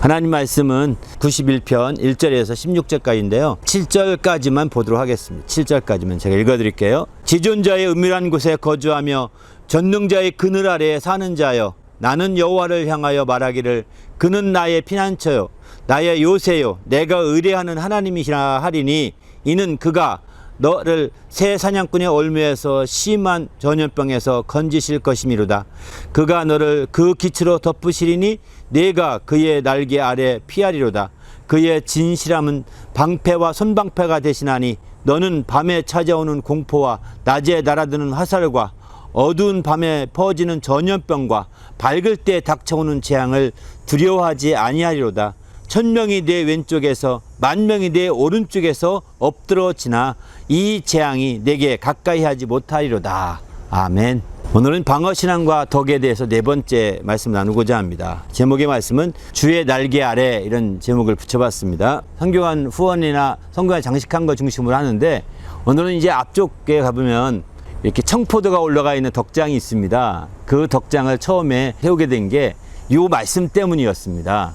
하나님 말씀은 91편 1절에서 16절까지인데요. 7절까지만 보도록 하겠습니다. 7절까지만 제가 읽어드릴게요. 지존자의 은밀한 곳에 거주하며 전능자의 그늘 아래에 사는 자여, 나는 여호와를 향하여 말하기를 그는 나의 피난처요 나의 요새요 내가 의뢰하는 하나님이시라 하리니, 이는 그가 너를 새 사냥꾼의 올무에서 심한 전염병에서 건지실 것이미로다. 그가 너를 그 기치로 덮으시리니 네가 그의 날개 아래 피하리로다. 그의 진실함은 방패와 손방패가 되시나니 너는 밤에 찾아오는 공포와 낮에 날아드는 화살과 어두운 밤에 퍼지는 전염병과 밝을 때 닥쳐오는 재앙을 두려워하지 아니하리로다. 1000명이 내 왼쪽에서 10,000명이 내 오른쪽에서 엎드러지나 이 재앙이 내게 가까이 하지 못하리로다. 아멘. 오늘은 방어신앙과 덕에 대해서 네 번째 말씀 나누고자 합니다. 제목의 말씀은 주의 날개 아래, 이런 제목을 붙여봤습니다. 성경한 후원이나 성경한 장식한 거 중심으로 하는데, 오늘은 이제 앞쪽에 가보면 이렇게 청포도가 올라가 있는 덕장이 있습니다. 그 덕장을 처음에 세우게 된 게 이 말씀 때문이었습니다.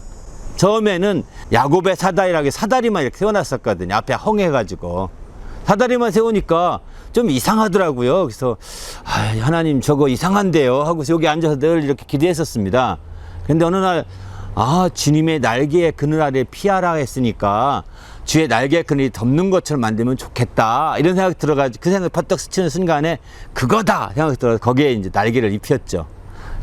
처음에는 야곱의 사다리만 이렇게 세워놨었거든요. 앞에 헝해가지고 사다리만 세우니까 좀 이상하더라고요. 그래서 하나님 저거 이상한데요 하고서 여기 앉아서 늘 이렇게 기도했었습니다. 그런데 어느 날 주님의 날개의 그늘 아래 피하라 했으니까 주의 날개 그늘이 덮는 것처럼 만들면 좋겠다, 이런 생각이 들어가지고, 그 생각이 퍼뜩 스치는 순간에 그거다 생각이 들어서 거기에 이제 날개를 입혔죠.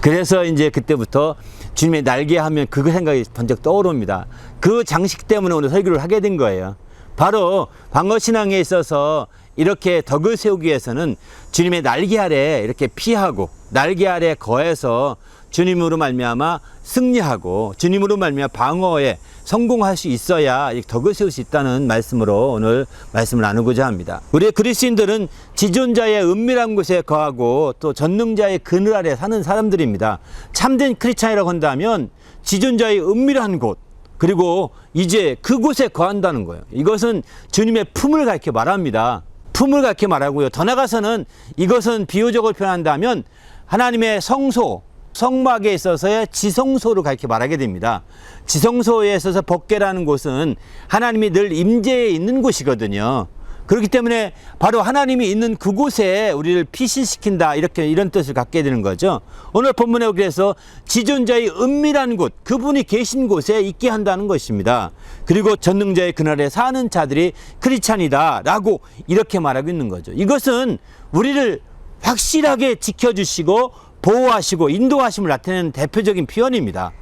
그래서 이제 그때부터 주님의 날개 하면 그 생각이 번쩍 떠오릅니다. 그 장식 때문에 오늘 설교를 하게 된 거예요. 바로 방어신앙에 있어서 이렇게 덕을 세우기 위해서는 주님의 날개 아래 이렇게 피하고, 날개 아래 거해서 주님으로 말미암아 승리하고, 주님으로 말미암아 방어에 성공할 수 있어야 덕을 세울 수 있다는 말씀으로 오늘 말씀을 나누고자 합니다. 우리 그리스도인들은 지존자의 은밀한 곳에 거하고 또 전능자의 그늘 아래 사는 사람들입니다. 참된 크리스찬이라고 한다면 지존자의 은밀한 곳, 그리고 이제 그곳에 거한다는 거예요. 이것은 주님의 품을 가리켜 말합니다. 품을 가리켜 말하고요. 더 나아가서는 이것은 비유적으로 표현한다면 하나님의 성소, 성막에 있어서의 지성소를 가리켜 말하게 됩니다. 지성소에 있어서 법궤라는 곳은 하나님이 늘 임재해 있는 곳이거든요. 그렇기 때문에 바로 하나님이 있는 그곳에 우리를 피신시킨다, 이런 뜻을 갖게 되는 거죠. 오늘 본문에 그래서 지존자의 은밀한 곳, 그분이 계신 곳에 있게 한다는 것입니다. 그리고 전능자의 그날에 사는 자들이 크리스찬이다 라고 이렇게 말하고 있는 거죠. 이것은 우리를 확실하게 지켜주시고 보호하시고 인도하심을 나타내는 대표적인 표현입니다.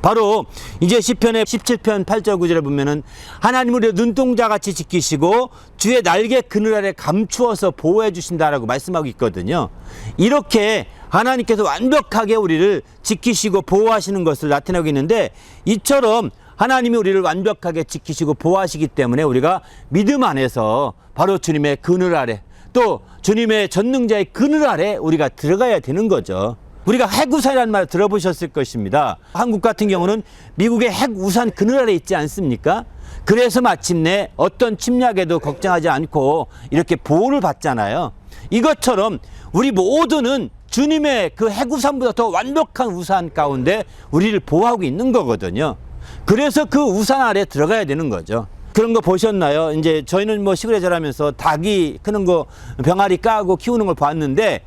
바로 이제 시편의 17편 8절 9절에 보면은 하나님 우리를 눈동자같이 지키시고 주의 날개 그늘 아래 감추어서 보호해 주신다라고 말씀하고 있거든요. 이렇게 하나님께서 완벽하게 우리를 지키시고 보호하시는 것을 나타내고 있는데, 이처럼 하나님이 우리를 완벽하게 지키시고 보호하시기 때문에 우리가 믿음 안에서 바로 주님의 그늘 아래, 또 주님의 전능자의 그늘 아래 우리가 들어가야 되는 거죠. 우리가 핵우산이라는 말 들어보셨을 것입니다. 한국 같은 경우는 미국의 핵우산 그늘 아래 있지 않습니까? 그래서 마침내 어떤 침략에도 걱정하지 않고 이렇게 보호를 받잖아요. 이것처럼 우리 모두는 주님의 그 핵우산보다 더 완벽한 우산 가운데 우리를 보호하고 있는 거거든요. 그래서 그 우산 아래 들어가야 되는 거죠. 그런 거 보셨나요? 이제 저희는 뭐 시골에 자라면서 닭이 크는 거 병아리 까고 키우는 걸 봤는데,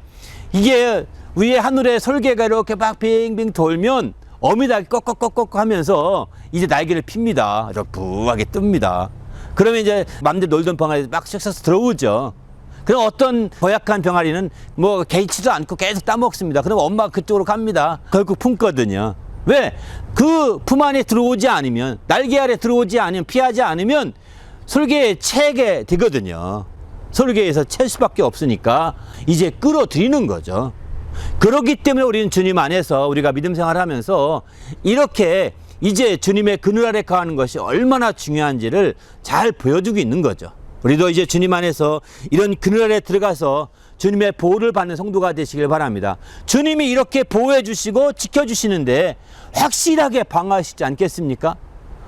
이게 위에 하늘에 설계가 이렇게 막 빙빙 돌면 어미닭이 꺽꺽꺽꺽 하면서 이제 날개를 핍니다. 이렇게 부하게 뜹니다. 그러면 이제 맘대로 놀던 병아리 막 쓱쓱 들어오죠. 그럼 어떤 고약한 병아리는 뭐 개의치도 않고 계속 따먹습니다. 그럼 엄마가 그쪽으로 갑니다. 결국 품거든요. 왜? 그 품 안에 들어오지 않으면, 날개 아래 들어오지 않으면, 피하지 않으면 설계에 채게 되거든요. 설계에서 챌 수밖에 없으니까 이제 끌어들이는 거죠. 그렇기 때문에 우리는 주님 안에서 우리가 믿음 생활을 하면서 이렇게 이제 주님의 그늘 아래 거하는 것이 얼마나 중요한지를 잘 보여주고 있는 거죠. 우리도 이제 주님 안에서 이런 그늘 아래 들어가서 주님의 보호를 받는 성도가 되시길 바랍니다. 주님이 이렇게 보호해 주시고 지켜주시는데 확실하게 방어하시지 않겠습니까?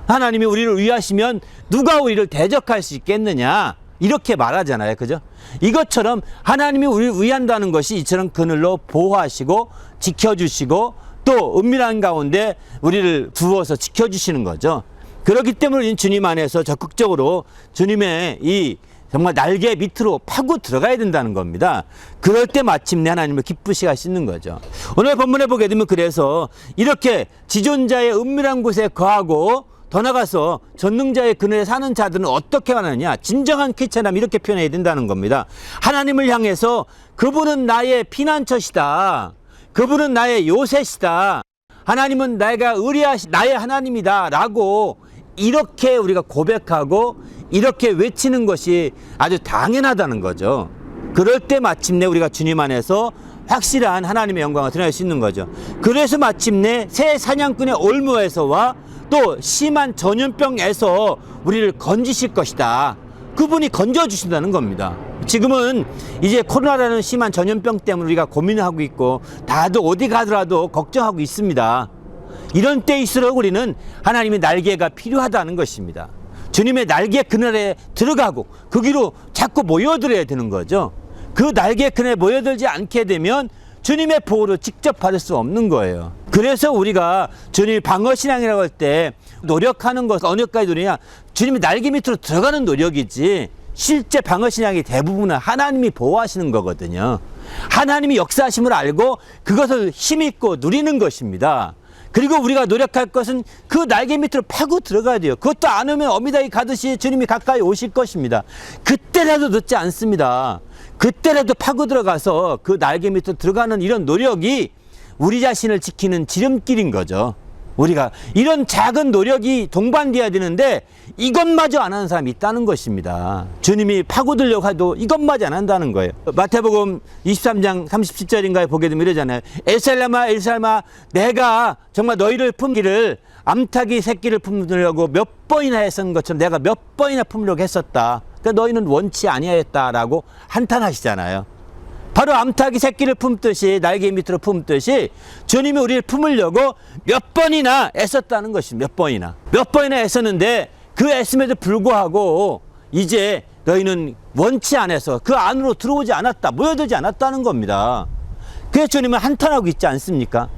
하나님이 우리를 위하시면 누가 우리를 대적할 수 있겠느냐, 이렇게 말하잖아요. 그죠? 이것처럼 하나님이 우리를 위한다는 것이 이처럼 그늘로 보호하시고 지켜주시고 또 은밀한 가운데 우리를 두어서 지켜주시는 거죠. 그렇기 때문에 우리는 주님 안에서 적극적으로 주님의 이 정말 날개 밑으로 파고 들어가야 된다는 겁니다. 그럴 때 마침내 하나님을 기쁘시게 하시는 거죠. 오늘 본문에 보게 되면 그래서 이렇게 지존자의 은밀한 곳에 거하고 더 나가서 전능자의 그늘에 사는 자들은 어떻게 하느냐. 진정한 크리스찬이라면 이렇게 표현해야 된다는 겁니다. 하나님을 향해서 그분은 나의 피난처시다. 그분은 나의 요새시다. 하나님은 내가 의리하신 나의 하나님이다 라고 이렇게 우리가 고백하고 이렇게 외치는 것이 아주 당연하다는 거죠. 그럴 때 마침내 우리가 주님 안에서 확실한 하나님의 영광을 드러낼 수 있는 거죠. 그래서 마침내 새 사냥꾼의 올무에서와 또 심한 전염병에서 우리를 건지실 것이다. 그분이 건져주신다는 겁니다. 지금은 이제 코로나라는 심한 전염병 때문에 우리가 고민하고 있고 다들 어디 가더라도 걱정하고 있습니다. 이런 때일수록 우리는 하나님의 날개가 필요하다는 것입니다. 주님의 날개 그늘에 들어가고 거기로 자꾸 모여들어야 되는 거죠. 그 날개 그늘에 모여들지 않게 되면 주님의 보호를 직접 받을 수 없는 거예요. 그래서 우리가 주님의 방어신앙이라고 할 때 노력하는 것은 어느까지 노력이냐, 주님의 날개 밑으로 들어가는 노력이지 실제 방어신앙이 대부분은 하나님이 보호하시는 거거든요. 하나님이 역사하심을 알고 그것을 힘있고 누리는 것입니다. 그리고 우리가 노력할 것은 그 날개 밑으로 파고 들어가야 돼요. 그것도 안 오면 어미다이 가듯이 주님이 가까이 오실 것입니다. 그때라도 늦지 않습니다. 그때라도 파고 들어가서 그 날개 밑으로 들어가는 이런 노력이 우리 자신을 지키는 지름길인 거죠. 우리가 이런 작은 노력이 동반돼야 되는데 이것마저 안 하는 사람이 있다는 것입니다. 주님이 파고들려고 해도 이것마저 안 한다는 거예요. 마태복음 23장 37절인가에 보게 되면 이러잖아요. 엘살람아 엘살마 내가 정말 너희를 품기를 암탉이 새끼를 품으려고 몇 번이나 했던 것처럼 내가 몇 번이나 품으려고 했었다. 그러니까 너희는 원치 아니하였다라고 한탄하시잖아요. 바로 암탉이 새끼를 품듯이 날개 밑으로 품듯이 주님이 우리를 품으려고 몇 번이나 애썼다는 것입니다. 몇 번이나 애썼는데 그 애씀에도 불구하고 이제 너희는 원치 않아서 그 안으로 들어오지 않았다, 모여들지 않았다는 겁니다. 그래서 주님은 한탄하고 있지 않습니까?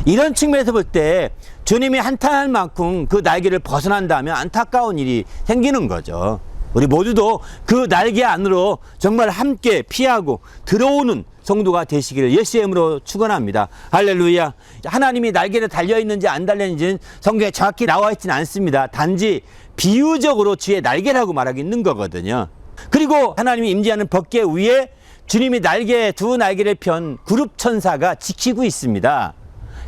이런 측면에서 볼 때 주님이 한탄할 만큼 그 날개를 벗어난다면 안타까운 일이 생기는 거죠. 우리 모두도 그 날개 안으로 정말 함께 피하고 들어오는 성도가 되시기를 예수의 이름으로 축원합니다. 할렐루야. 하나님이 날개를 달려있는지 안 달려있는지는 성경에 정확히 나와 있지는 않습니다. 단지 비유적으로 주의 날개라고 말하고 있는 거거든요. 그리고 하나님이 임재하는 법궤 위에 주님이 두 날개를 편 그룹 천사가 지키고 있습니다.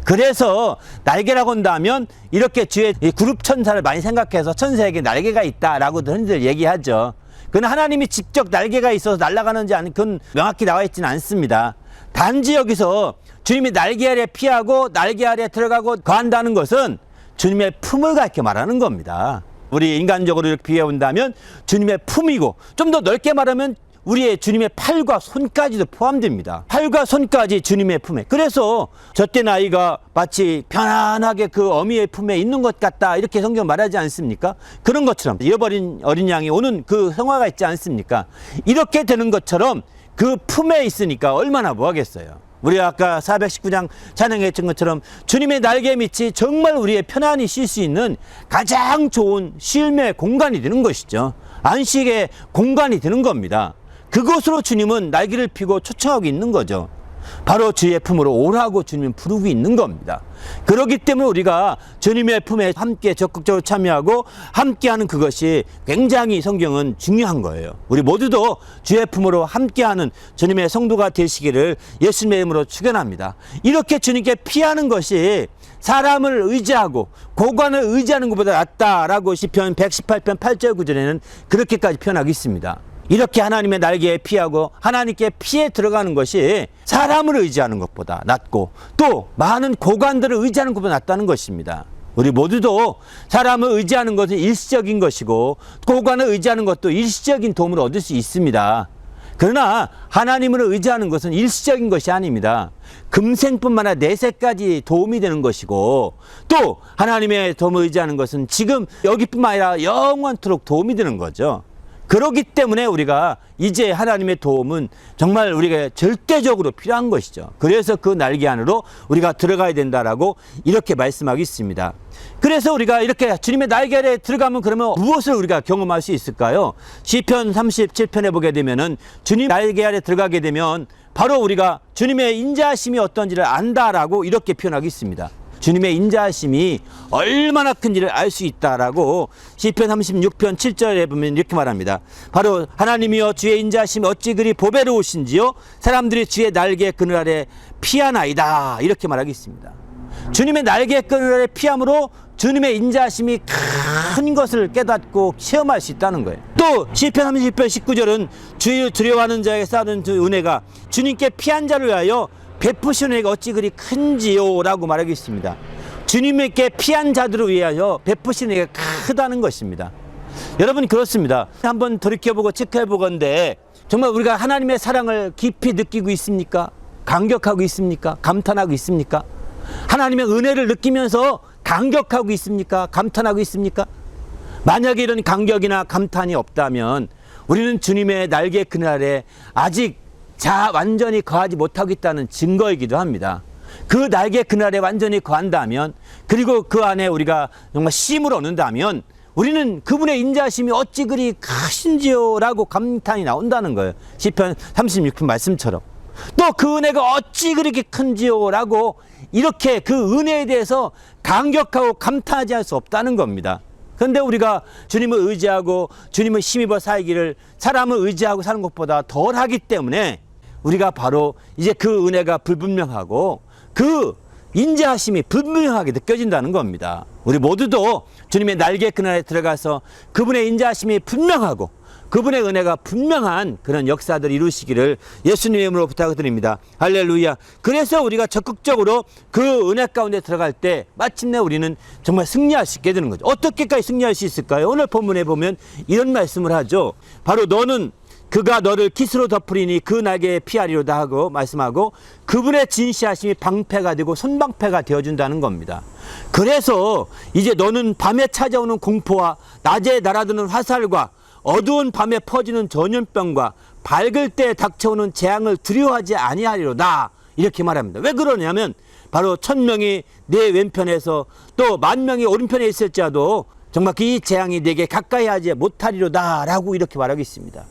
그래서 날개라고 한다면 이렇게 주의 그룹 천사를 많이 생각해서 천사에게 날개가 있다라고 흔히들 얘기하죠. 그건 하나님이 직접 날개가 있어서 날아가는지 아니 그건 명확히 나와 있지는 않습니다. 단지 여기서 주님이 날개 아래 피하고 날개 아래 들어가고 거한다는 것은 주님의 품을 가르쳐 말하는 겁니다. 우리 인간적으로 이렇게 비유해 본다면 주님의 품이고 좀 더 넓게 말하면 우리의 주님의 팔과 손까지도 포함됩니다. 팔과 손까지 주님의 품에. 그래서 젖된 아이가 마치 편안하게 그 어미의 품에 있는 것 같다 이렇게 성경 말하지 않습니까? 그런 것처럼 잃어버린 어린 양이 오는 그 성화가 있지 않습니까? 이렇게 되는 것처럼 그 품에 있으니까 얼마나 뭐하겠어요. 우리 아까 419장 찬양했던 것처럼 주님의 날개 밑이 정말 우리의 편안히 쉴 수 있는 가장 좋은 쉼의 공간이 되는 것이죠. 안식의 공간이 되는 겁니다. 그곳으로 주님은 날개를 펴고 초청하고 있는 거죠. 바로 주의 품으로 오라고 주님은 부르고 있는 겁니다. 그렇기 때문에 우리가 주님의 품에 함께 적극적으로 참여하고 함께하는 그것이 굉장히 성경은 중요한 거예요. 우리 모두도 주의 품으로 함께하는 주님의 성도가 되시기를 예수님의 이름으로 축원합니다. 이렇게 주님께 피하는 것이 사람을 의지하고 고관을 의지하는 것보다 낫다라고 시편 118편 8절 9절에는 그렇게까지 표현하고 있습니다. 이렇게 하나님의 날개에 피하고 하나님께 피해 들어가는 것이 사람을 의지하는 것보다 낫고 또 많은 고관들을 의지하는 것보다 낫다는 것입니다. 우리 모두도 사람을 의지하는 것은 일시적인 것이고 고관을 의지하는 것도 일시적인 도움을 얻을 수 있습니다. 그러나 하나님을 의지하는 것은 일시적인 것이 아닙니다. 금생뿐만 아니라 내세까지 도움이 되는 것이고 또 하나님의 도움을 의지하는 것은 지금 여기뿐만 아니라 영원토록 도움이 되는 거죠. 그렇기 때문에 우리가 이제 하나님의 도움은 정말 우리가 절대적으로 필요한 것이죠. 그래서 그 날개 안으로 우리가 들어가야 된다라고 이렇게 말씀하고 있습니다. 그래서 우리가 이렇게 주님의 날개 아래 들어가면 그러면 무엇을 우리가 경험할 수 있을까요? 시편 37편에 보게 되면은 주님 날개 아래 들어가게 되면 바로 우리가 주님의 인자하심이 어떤지를 안다라고 이렇게 표현하고 있습니다. 주님의 인자하심이 얼마나 큰지를 알 수 있다라고 시편 36편 7절에 보면 이렇게 말합니다. 바로 하나님이여 주의 인자하심이 어찌 그리 보배로우신지요 사람들이 주의 날개 그늘 아래 피하나이다 이렇게 말하고 있습니다. 주님의 날개 그늘 아래 피함으로 주님의 인자하심이 큰 것을 깨닫고 체험할 수 있다는 거예요. 또 시편 30편 19절은 주를 두려워하는 자에게 쌓는 은혜가 주님께 피한 자를 위하여 베푸시는 은혜가 어찌 그리 큰지요 라고 말하고 있습니다. 주님께 피한 자들을 위하여 베푸시는 은혜가 크다는 것입니다. 여러분 그렇습니다. 한번 돌이켜보고 체크해보건대 정말 우리가 하나님의 사랑을 깊이 느끼고 있습니까? 감격하고 있습니까? 감탄하고 있습니까? 하나님의 은혜를 느끼면서 감격하고 있습니까? 감탄하고 있습니까? 만약에 이런 감격이나 감탄이 없다면 우리는 주님의 날개 그늘 아래 아직 완전히 거하지 못하고 있다는 증거이기도 합니다. 그 날개 그날에 완전히 거한다면 그리고 그 안에 우리가 정말 쉼을 얻는다면 우리는 그분의 인자하심이 어찌 그리 크신지요 라고 감탄이 나온다는 거예요. 시편 36편 말씀처럼. 또 그 은혜가 어찌 그렇게 큰지요 라고 이렇게 그 은혜에 대해서 감격하고 감탄하지 않을 수 없다는 겁니다. 그런데 우리가 주님을 의지하고 주님을 힘입어 살기를 사람을 의지하고 사는 것보다 덜 하기 때문에 우리가 바로 이제 그 은혜가 불분명하고 그 인자하심이 불분명하게 느껴진다는 겁니다. 우리 모두도 주님의 날개 그늘에 들어가서 그분의 인자하심이 분명하고 그분의 은혜가 분명한 그런 역사들을 이루시기를 예수님의 이름으로 부탁드립니다. 할렐루야. 그래서 우리가 적극적으로 그 은혜 가운데 들어갈 때 마침내 우리는 정말 승리할 수 있게 되는 거죠. 어떻게까지 승리할 수 있을까요? 오늘 본문에 보면 이런 말씀을 하죠. 바로 너는 그가 너를 깃으로 덮으리니 그 날개에 피하리로다 하고 말씀하고 그분의 진시하심이 방패가 되고 손방패가 되어준다는 겁니다. 그래서 이제 너는 밤에 찾아오는 공포와 낮에 날아드는 화살과 어두운 밤에 퍼지는 전염병과 밝을 때 닥쳐오는 재앙을 두려워하지 아니하리로다 이렇게 말합니다. 왜 그러냐면 바로 1000명이 내 왼편에서 또 10,000명이 오른편에 있을지라도 정말 이 재앙이 내게 가까이 하지 못하리로다 라고 이렇게 말하고 있습니다.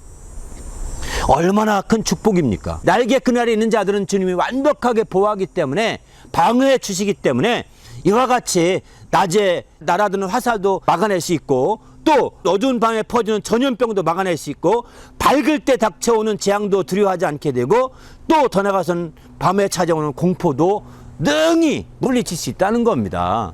얼마나 큰 축복입니까? 날개 그늘에 있는 자들은 주님이 완벽하게 보호하기 때문에 방어해 주시기 때문에 이와 같이 낮에 날아드는 화살도 막아낼 수 있고 또 어두운 밤에 퍼지는 전염병도 막아낼 수 있고 밝을 때 닥쳐오는 재앙도 두려워하지 않게 되고 또 더 나가서는 밤에 찾아오는 공포도 능히 물리칠 수 있다는 겁니다.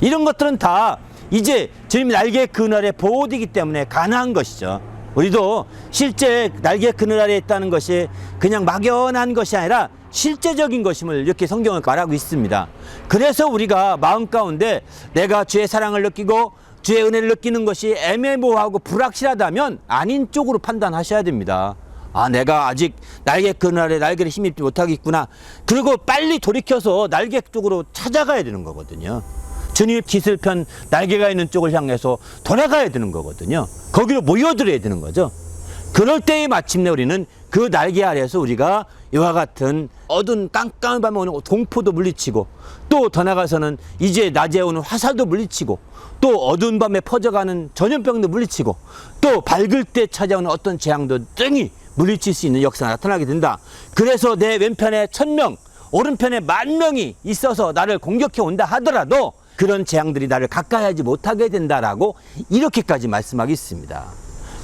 이런 것들은 다 이제 주님 날개 그늘에 보호되기 때문에 가능한 것이죠. 우리도 실제 날개 그늘 아래에 있다는 것이 그냥 막연한 것이 아니라 실제적인 것임을 이렇게 성경을 말하고 있습니다. 그래서 우리가 마음 가운데 내가 주의 사랑을 느끼고 주의 은혜를 느끼는 것이 애매모호하고 불확실하다면 아닌 쪽으로 판단하셔야 됩니다. 아, 내가 아직 날개 그늘 아래 날개를 힘입지 못하겠구나. 그리고 빨리 돌이켜서 날개 쪽으로 찾아가야 되는 거거든요. 주님 깃을 편 날개가 있는 쪽을 향해서 돌아가야 되는 거거든요. 거기로 모여들어야 되는 거죠. 그럴 때에 마침내 우리는 그 날개 아래에서 우리가 이와 같은 어두운 깜깜한 밤에 오는 공포도 물리치고 또 더 나가서는 이제 낮에 오는 화살도 물리치고 또 어두운 밤에 퍼져가는 전염병도 물리치고 또 밝을 때 찾아오는 어떤 재앙도 등이 물리칠 수 있는 역사가 나타나게 된다. 그래서 내 왼편에 1000명 오른편에 10,000명이 있어서 나를 공격해 온다 하더라도 그런 재앙들이 나를 가까이 하지 못하게 된다라고 이렇게까지 말씀하고 있습니다.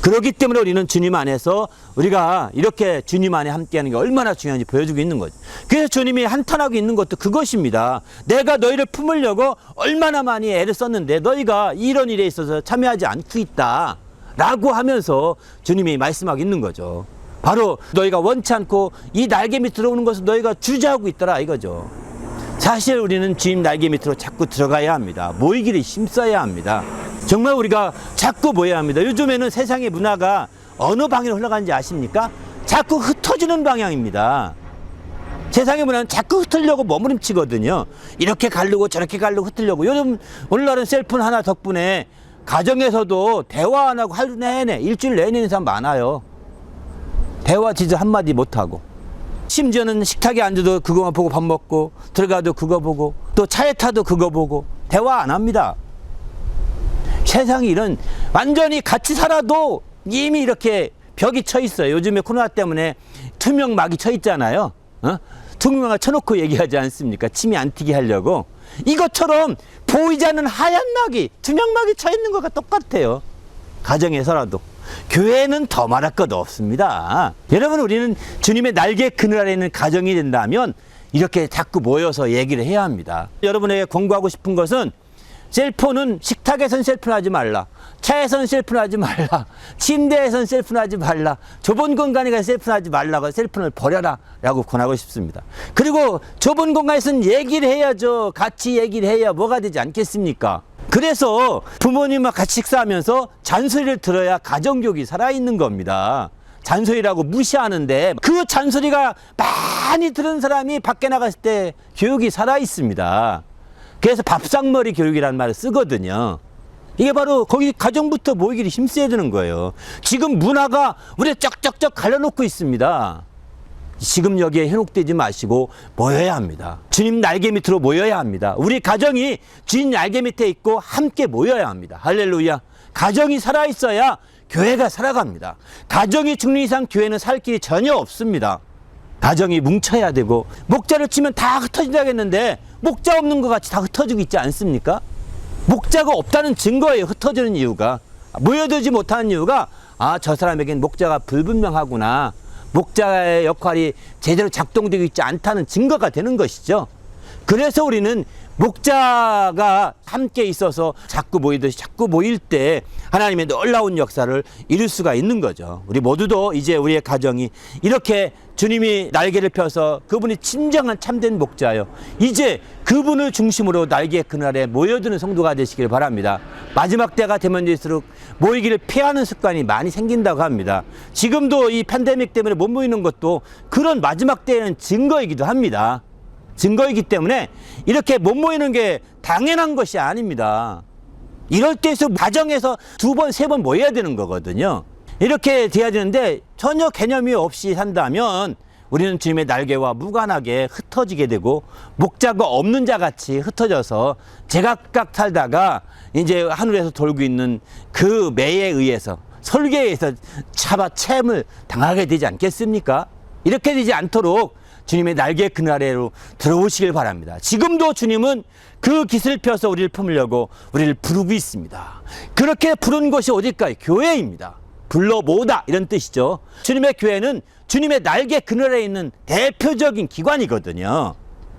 그렇기 때문에 우리는 주님 안에서 우리가 이렇게 주님 안에 함께하는 게 얼마나 중요한지 보여주고 있는 거죠. 그래서 주님이 한탄하고 있는 것도 그것입니다. 내가 너희를 품으려고 얼마나 많이 애를 썼는데 너희가 이런 일에 있어서 참여하지 않고 있다 라고 하면서 주님이 말씀하고 있는 거죠. 바로 너희가 원치 않고 이 날개 밑으로 오는 것을 너희가 주저하고 있더라 이거죠. 사실 우리는 주님 날개 밑으로 자꾸 들어가야 합니다. 모이기를 힘써야 합니다. 정말 우리가 자꾸 모여야 합니다. 요즘에는 세상의 문화가 어느 방향으로 흘러가는지 아십니까? 자꾸 흩어지는 방향입니다. 세상의 문화는 자꾸 흩으려고 머무름치거든요. 이렇게 가려고 저렇게 가려고 흩으려고. 요즘 오늘날은 셀폰 하나 덕분에 가정에서도 대화 안 하고 하루 내내 일주일 내내 있는 사람 많아요. 대화 진짜 한마디 못하고, 심지어는 식탁에 앉아도 그거만 보고 밥 먹고, 들어가도 그거 보고, 또 차에 타도 그거 보고, 대화 안 합니다. 세상이 이런, 완전히 같이 살아도 이미 이렇게 벽이 쳐 있어요. 요즘에 코로나 때문에 투명막이 쳐 있잖아요. 투명막 쳐놓고 얘기하지 않습니까? 침이 안 튀게 하려고. 이것처럼 보이지 않는 하얀 막이, 투명막이 쳐 있는 것과 똑같아요. 가정에서라도. 교회는 더 말할 것 없습니다. 여러분, 우리는 주님의 날개 그늘 아래 있는 가정이 된다면 이렇게 자꾸 모여서 얘기를 해야 합니다. 여러분에게 권고하고 싶은 것은, 셀폰은 식탁에선 셀폰 하지 말라, 차에선 셀폰 하지 말라, 침대에선 셀폰 하지 말라, 좁은 공간에 가서 셀폰 하지 말라고, 셀폰을 버려라 라고 권하고 싶습니다. 그리고 좁은 공간에서는 얘기를 해야죠. 같이 얘기를 해야 뭐가 되지 않겠습니까? 그래서 부모님과 같이 식사하면서 잔소리를 들어야 가정교육이 살아있는 겁니다. 잔소리라고 무시하는데, 그 잔소리가 많이 들은 사람이 밖에 나갔을 때 교육이 살아있습니다. 그래서 밥상머리 교육이라는 말을 쓰거든요. 이게 바로 거기 가정부터 모이기를 힘써야 되는 거예요. 지금 문화가 우리 쩍쩍쩍 갈라놓고 있습니다. 지금 여기에 현혹되지 마시고 모여야 합니다. 주님 날개 밑으로 모여야 합니다. 우리 가정이 주님 날개 밑에 있고 함께 모여야 합니다. 할렐루야. 가정이 살아있어야 교회가 살아갑니다. 가정이 죽는 이상 교회는 살 길이 전혀 없습니다. 가정이 뭉쳐야 되고, 목자를 치면 다 흩어진다겠는데 목자 없는 것 같이 다 흩어지고 있지 않습니까? 목자가 없다는 증거예요. 흩어지는 이유가, 모여들지 못하는 이유가, 저 사람에겐 목자가 불분명하구나, 목자의 역할이 제대로 작동되고 있지 않다는 증거가 되는 것이죠. 그래서 우리는 목자가 함께 있어서 자꾸 모일 때 하나님의 놀라운 역사를 이룰 수가 있는 거죠. 우리 모두도 이제 우리의 가정이 이렇게 주님이 날개를 펴서 그분이 진정한 참된 목자요, 이제 그분을 중심으로 날개 그날에 모여드는 성도가 되시길 바랍니다. 마지막 때가 되면 될수록 모이기를 피하는 습관이 많이 생긴다고 합니다. 지금도 이 팬데믹 때문에 못 모이는 것도 그런 마지막 때에는 증거이기도 합니다. 증거이기 때문에 이렇게 못 모이는 게 당연한 것이 아닙니다. 이럴 때에서 가정에서 2번, 3번 모여야 되는 거거든요. 이렇게 돼야 되는데 전혀 개념이 없이 산다면 우리는 주님의 날개와 무관하게 흩어지게 되고, 목자가 없는 자 같이 흩어져서 제각각 살다가 이제 하늘에서 돌고 있는 그 매에 의해서, 설계에 의해서 체험을 당하게 되지 않겠습니까? 이렇게 되지 않도록 주님의 날개 그늘 아래로 들어오시길 바랍니다. 지금도 주님은 그 깃을 펴서 우리를 품으려고 우리를 부르고 있습니다. 그렇게 부른 것이 어딜까요? 교회입니다. 불러 모으다, 이런 뜻이죠. 주님의 교회는 주님의 날개 그늘 아래에 있는 대표적인 기관이거든요.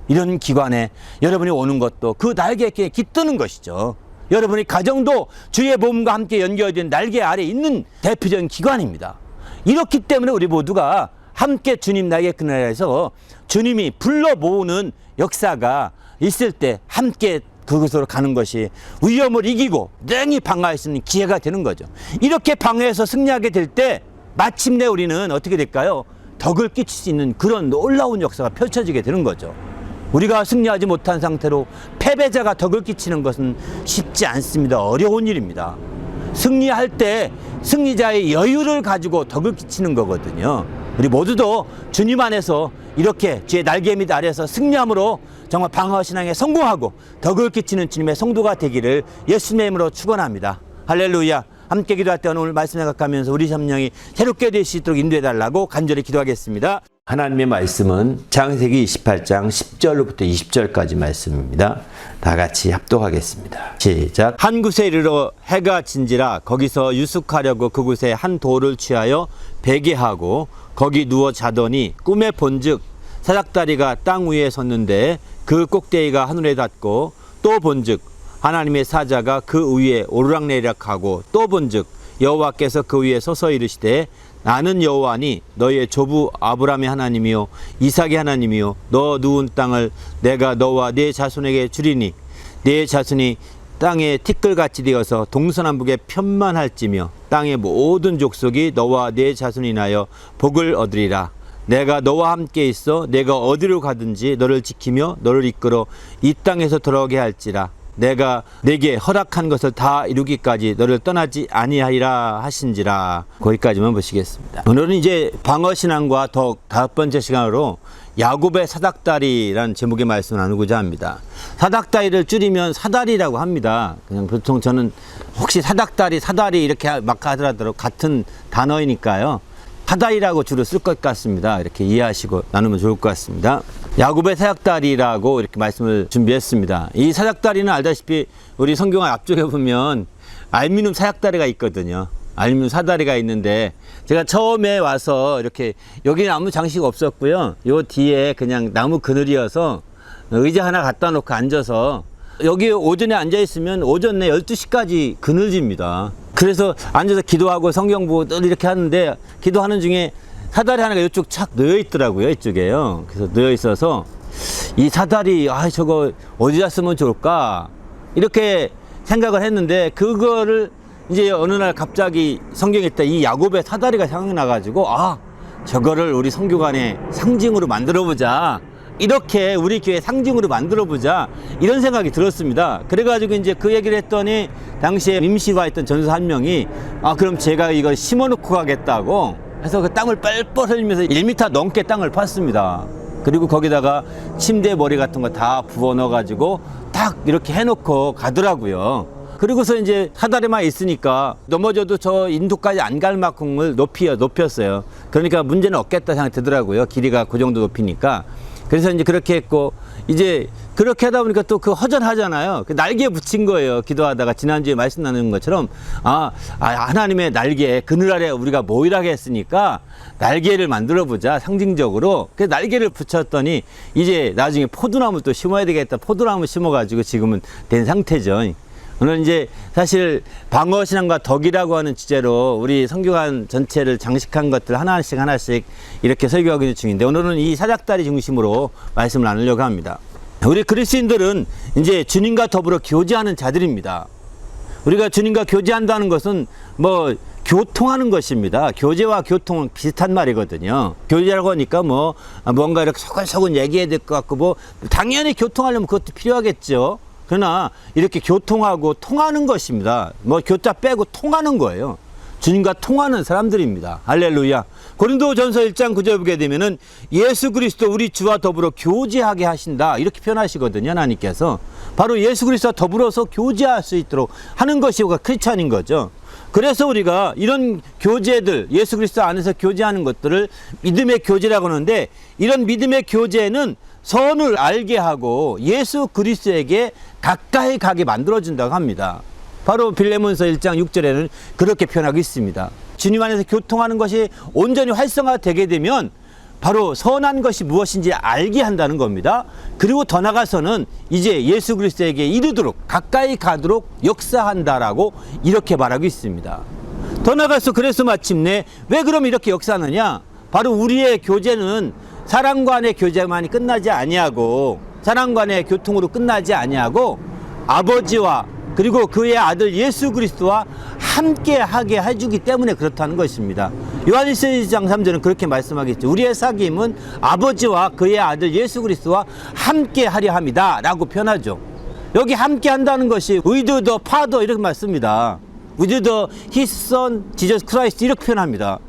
이런 기관에 여러분이 오는 것도 그 날개에 깃드는 것이죠. 여러분의 가정도 주의 몸과 함께 연결된 날개 아래에 있는 대표적인 기관입니다. 이렇기 때문에 우리 모두가 함께 주님 날개 그늘 아래에서 주님이 불러 모으는 역사가 있을 때 함께 그곳으로 가는 것이 위험을 이기고 능히 방어할 수 있는 기회가 되는 거죠. 이렇게 방어해서 승리하게 될 때 마침내 우리는 어떻게 될까요? 덕을 끼칠 수 있는 그런 놀라운 역사가 펼쳐지게 되는 거죠. 우리가 승리하지 못한 상태로 패배자가 덕을 끼치는 것은 쉽지 않습니다. 어려운 일입니다. 승리할 때 승리자의 여유를 가지고 덕을 끼치는 거거든요. 우리 모두도 주님 안에서 이렇게 주의 날개 밑 아래에서 승리함으로 정말 방어 신앙에 성공하고 덕을 끼치는 주님의 성도가 되기를 예수님의 이름으로 축원합니다. 할렐루야. 함께 기도할 때 오늘 말씀 생각하면서 우리 심령이 새롭게 될 수 있도록 인도해 달라고 간절히 기도하겠습니다. 하나님의 말씀은 창세기 28장 10절로부터 20절까지 말씀입니다. 다 같이 합독하겠습니다. 시작. 한 곳에 이르러 해가 진지라 거기서 유숙하려고 그곳에 한 돌을 취하여 베게 하고 거기 누워 자더니 꿈에 본즉 사닥다리가 땅 위에 섰는데 그 꼭대기가 하늘에 닿고, 또 본즉 하나님의 사자가 그 위에 오르락내리락하고, 또 본즉 여호와께서 그 위에 서서 이르시되 나는 여호와니 너의 조부 아브라함의 하나님이요 이삭의 하나님이요 너 누운 땅을 내가 너와 네 자손에게 주리니 네 자손이 땅에 티끌같이 되어서 동서남북에 편만할지며 땅의 모든 족속이 너와 네 자손이 인하여 복을 얻으리라. 내가 너와 함께 있어 내가 어디로 가든지 너를 지키며 너를 이끌어 이 땅에서 돌아오게 할지라. 내가 내게 허락한 것을 다 이루기까지 너를 떠나지 아니하리라 하신지라. 거기까지만 보시겠습니다. 오늘은 이제 방어신앙과 더욱 5번째 시간으로 야곱의 사닥다리라는 제목의 말씀을 나누고자 합니다. 사닥다리를 줄이면 사다리라고 합니다. 그냥 보통 저는 혹시 사닥다리, 사다리 이렇게 막 하더라도 같은 단어이니까요. 사다리라고 주로 쓸 것 같습니다. 이렇게 이해하시고 나누면 좋을 것 같습니다. 야곱의 사닥다리라고 이렇게 말씀을 준비했습니다. 이 사닥다리는 알다시피 우리 성경 앞쪽에 보면 알미늄 사닥다리가 있거든요. 알미늄 사다리가 있는데 제가 처음에 와서 이렇게 여기는 아무 장식 없었고요. 요 뒤에 그냥 나무 그늘이어서 의자 하나 갖다 놓고 앉아서 여기 오전에 앉아 있으면 오전 내 12시까지 그늘집니다. 그래서 앉아서 기도하고 성경 보고 늘 이렇게 하는데 기도하는 중에 사다리 하나가 이쪽 착 놓여 있더라고요. 이쪽에요. 그래서 놓여 있어서 이 사다리 저거 어디다 쓰면 좋을까 이렇게 생각을 했는데 그거를 이제 어느 날 갑자기 성경에 있다 이 야곱의 사다리가 생각나가지고 저거를 우리 성교관의 상징으로 만들어보자. 이렇게 우리 교회 상징으로 만들어보자 이런 생각이 들었습니다. 그래가지고 이제 그 얘기를 했더니 당시에 임시가 있던 전사 한 명이 그럼 제가 이걸 심어놓고 가겠다고 해서 그 땅을 뻘뻘 흘리면서 1m 넘게 땅을 팠습니다. 그리고 거기다가 침대 머리 같은 거 다 부어 넣어가지고 딱 이렇게 해놓고 가더라고요. 그리고서 이제 사다리만 있으니까 넘어져도 저 인도까지 안 갈 만큼을 높였어요. 그러니까 문제는 없겠다 생각이 들더라고요. 길이가 그 정도 높이니까. 그래서 이제 그렇게 했고 이제 그렇게 하다 보니까 또 그 허전하잖아요. 그 날개에 붙인 거예요. 기도하다가 지난주에 말씀 나누는 것처럼 하나님의 날개 그늘 아래 우리가 모이라게 했으니까 날개를 만들어 보자 상징적으로. 그 날개를 붙였더니 이제 나중에 포도나무 또 심어야 되겠다. 포도나무 심어가지고 지금은 된 상태죠. 오늘 이제 사실 방어신앙과 덕이라고 하는 주제로 우리 성교관 전체를 장식한 것들 하나씩 이렇게 설교하고 있는 중인데 오늘은 이 사닥다리 중심으로 말씀을 나누려고 합니다. 우리 그리스도인들은 이제 주님과 더불어 교제하는 자들입니다. 우리가 주님과 교제한다는 것은 교통하는 것입니다. 교제와 교통은 비슷한 말이거든요. 교제라고 하니까 뭔가 이렇게 소근소근 얘기해야 될 것 같고 당연히 교통하려면 그것도 필요하겠죠. 그러나 이렇게 교통하고 통하는 것입니다. 교자 빼고 통하는 거예요. 주님과 통하는 사람들입니다. 할렐루야. 고린도전서 1장 9절 보게 되면은 예수 그리스도 우리 주와 더불어 교제하게 하신다 이렇게 표현하시거든요. 하나님께서 바로 예수 그리스도와 더불어서 교제할 수 있도록 하는 것이 크리스찬인 거죠. 그래서 우리가 이런 교제들 예수 그리스도 안에서 교제하는 것들을 믿음의 교제라고 하는데 이런 믿음의 교제는 선을 알게 하고 예수 그리스도에게 가까이 가게 만들어준다고 합니다. 바로 빌레몬서 1장 6절에는 그렇게 표현하고 있습니다. 주님 안에서 교통하는 것이 온전히 활성화되게 되면 바로 선한 것이 무엇인지 알게 한다는 겁니다. 그리고 더 나가서는 이제 예수 그리스도에게 이르도록 가까이 가도록 역사한다라고 이렇게 말하고 있습니다. 더 나가서 그래서 마침내 왜 그럼 이렇게 역사하느냐? 바로 우리의 교제는 사람 간의 교제만이 끝나지 아니하고 사람 간의 교통으로 끝나지 아니하고 아버지와 그리고 그의 아들 예수 그리스도와 함께 하게 해주기 때문에 그렇다는 것입니다. 요한일서 1장 3절은 그렇게 말씀하겠죠. 우리의 사귐은 아버지와 그의 아들 예수 그리스도와 함께 하려 함이다 라고 표현하죠. 여기 함께 한다는 것이 with the Father 이렇게 말씀입니다. with the His Son Jesus Christ 이렇게 표현합니다.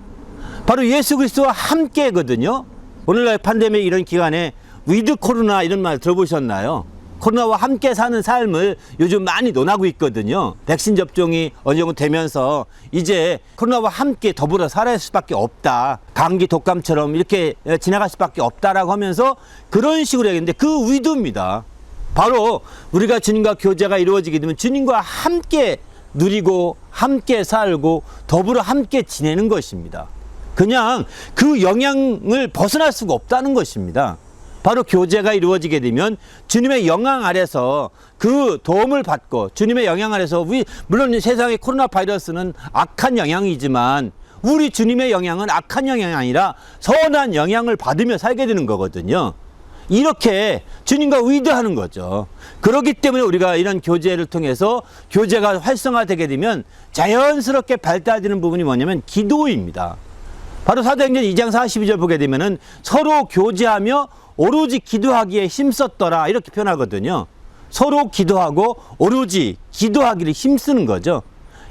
바로 예수 그리스도와 함께거든요. 오늘날 팬데믹 이런 기간에 위드 코로나 이런 말 들어보셨나요? 코로나와 함께 사는 삶을 요즘 많이 논하고 있거든요. 백신 접종이 어느 정도 되면서 이제 코로나와 함께 더불어 살아야 할 수밖에 없다. 감기 독감처럼 이렇게 지나갈 수밖에 없다라고 하면서 그런 식으로 얘기했는데 그 위드입니다. 바로 우리가 주님과 교제가 이루어지게 되면 주님과 함께 누리고 함께 살고 더불어 함께 지내는 것입니다. 그냥 그 영향을 벗어날 수가 없다는 것입니다. 바로 교제가 이루어지게 되면 주님의 영향 아래서 그 도움을 받고 주님의 영향 아래서 물론 세상의 코로나 바이러스는 악한 영향이지만 우리 주님의 영향은 악한 영향이 아니라 선한 영향을 받으며 살게 되는 거거든요. 이렇게 주님과 위대하는 거죠. 그렇기 때문에 우리가 이런 교제를 통해서 교제가 활성화되게 되면 자연스럽게 발달되는 부분이 뭐냐면 기도입니다. 바로 사도행전 2장 42절 보게 되면은 서로 교제하며 오로지 기도하기에 힘썼더라 이렇게 표현하거든요. 서로 기도하고 오로지 기도하기를 힘쓰는 거죠.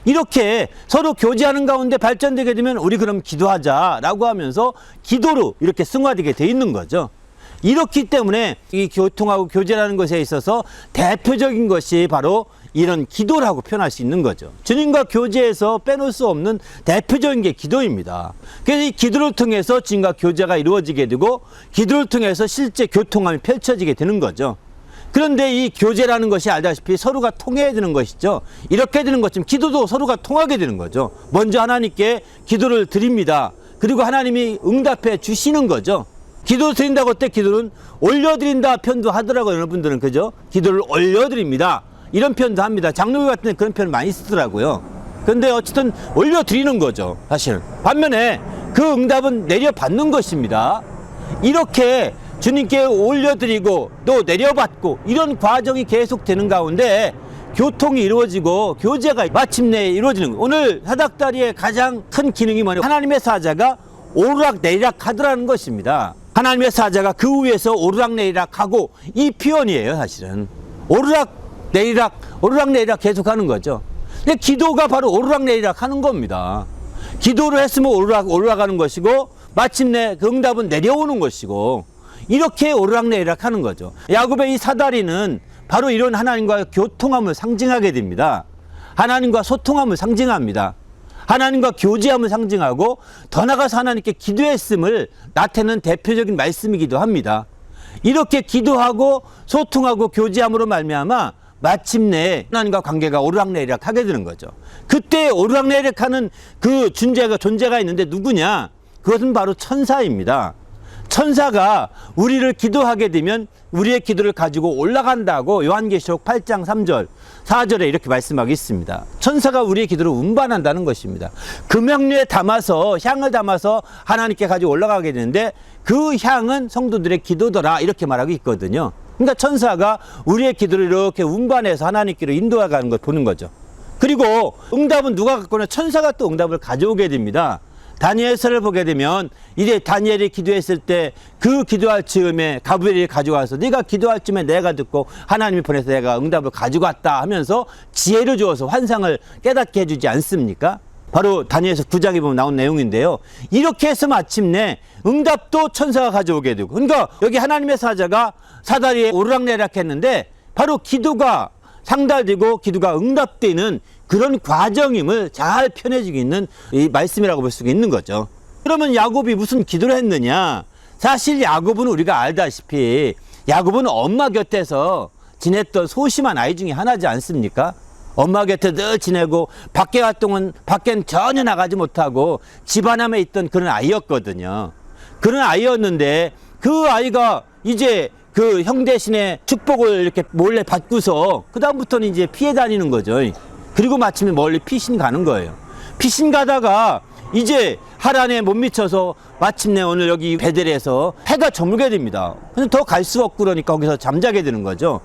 이렇게 서로 교제하는 가운데 발전되게 되면 우리 그럼 기도하자라고 하면서 기도로 이렇게 승화되게 돼 있는 거죠. 이렇기 때문에 이 교통하고 교제라는 것에 있어서 대표적인 것이 바로 이런 기도라고 표현할 수 있는 거죠. 주님과 교제에서 빼놓을 수 없는 대표적인 게 기도입니다. 그래서 이 기도를 통해서 주님과 교제가 이루어지게 되고 기도를 통해서 실제 교통함이 펼쳐지게 되는 거죠. 그런데 이 교제라는 것이 알다시피 서로가 통해야 되는 것이죠. 이렇게 되는 것처럼 기도도 서로가 통하게 되는 거죠. 먼저 하나님께 기도를 드립니다. 그리고 하나님이 응답해 주시는 거죠. 기도 드린다고 할 때 기도는 올려드린다 표현도 하더라고요. 여러분들은 그죠? 기도를 올려드립니다. 이런 표현도 합니다. 장로교 같은 데 그런 표현 많이 쓰더라고요. 그런데 어쨌든 올려드리는 거죠. 사실 반면에 그 응답은 내려받는 것입니다. 이렇게 주님께 올려드리고 또 내려받고 이런 과정이 계속되는 가운데 교통이 이루어지고 교제가 마침내 이루어지는 거예요. 오늘 사닥다리의 가장 큰 기능이 뭐냐면 하나님의 사자가 오르락내리락 하더라는 것입니다. 하나님의 사자가 그 위에서 오르락내리락 하고 이 표현이에요. 사실은 오르락내리락 계속하는 거죠. 근데 기도가 바로 오르락내리락 하는 겁니다. 기도를 했으면 올라가는 것이고 마침내 그 응답은 내려오는 것이고 이렇게 오르락내리락 하는 거죠. 야곱의 이 사다리는 바로 이런 하나님과 교통함을 상징하게 됩니다. 하나님과 소통함을 상징합니다. 하나님과 교제함을 상징하고 더 나아가서 하나님께 기도했음을 나타내는 대표적인 말씀이기도 합니다. 이렇게 기도하고 소통하고 교제함으로 말미암아 마침내 하나님과 관계가 오르락내리락 하게 되는 거죠. 그때 오르락내리락 하는 그 존재가 있는데 누구냐? 그것은 바로 천사입니다. 천사가 우리를 기도하게 되면 우리의 기도를 가지고 올라간다고 요한계시록 8장 3절 4절에 이렇게 말씀하고 있습니다. 천사가 우리의 기도를 운반한다는 것입니다. 금향류에 담아서 향을 담아서 하나님께 가지고 올라가게 되는데 그 향은 성도들의 기도더라 이렇게 말하고 있거든요. 그러니까 천사가 우리의 기도를 이렇게 운반해서 하나님께로 인도해가는 걸 보는 거죠. 그리고 응답은 누가 갖고 오냐? 천사가 또 응답을 가져오게 됩니다. 다니엘서를 보게 되면 이제 다니엘이 기도했을 때 그 기도할 즈음에 가브리엘이 가져와서 네가 기도할 즈음에 내가 듣고 하나님이 보내서 내가 응답을 가져갔다 하면서 지혜를 주어서 환상을 깨닫게 해주지 않습니까? 바로 다니엘서 9장에 보면 나온 내용인데요. 이렇게 해서 마침내 응답도 천사가 가져오게 되고 그러니까 여기 하나님의 사자가 사다리에 오르락내리락 했는데 바로 기도가 상달되고 기도가 응답되는 그런 과정임을 잘 표현해주고 있는 이 말씀이라고 볼 수가 있는 거죠. 그러면 야곱이 무슨 기도를 했느냐? 사실 야곱은 우리가 알다시피 야곱은 엄마 곁에서 지냈던 소심한 아이 중에 하나지 않습니까? 엄마 곁에 늘 지내고 밖에 활동은 밖엔 전혀 나가지 못하고 집안함에 있던 그런 아이였거든요. 그런 아이였는데 그 아이가 이제 그 형 대신에 축복을 이렇게 몰래 받고서 그 다음부터는 이제 피해 다니는 거죠. 그리고 마침내 멀리 피신 가는 거예요. 피신 가다가 이제 하란에 못 미쳐서 마침내 오늘 여기 베델에서 해가 저물게 됩니다. 근데 더 갈 수 없고 그러니까 거기서 잠자게 되는 거죠.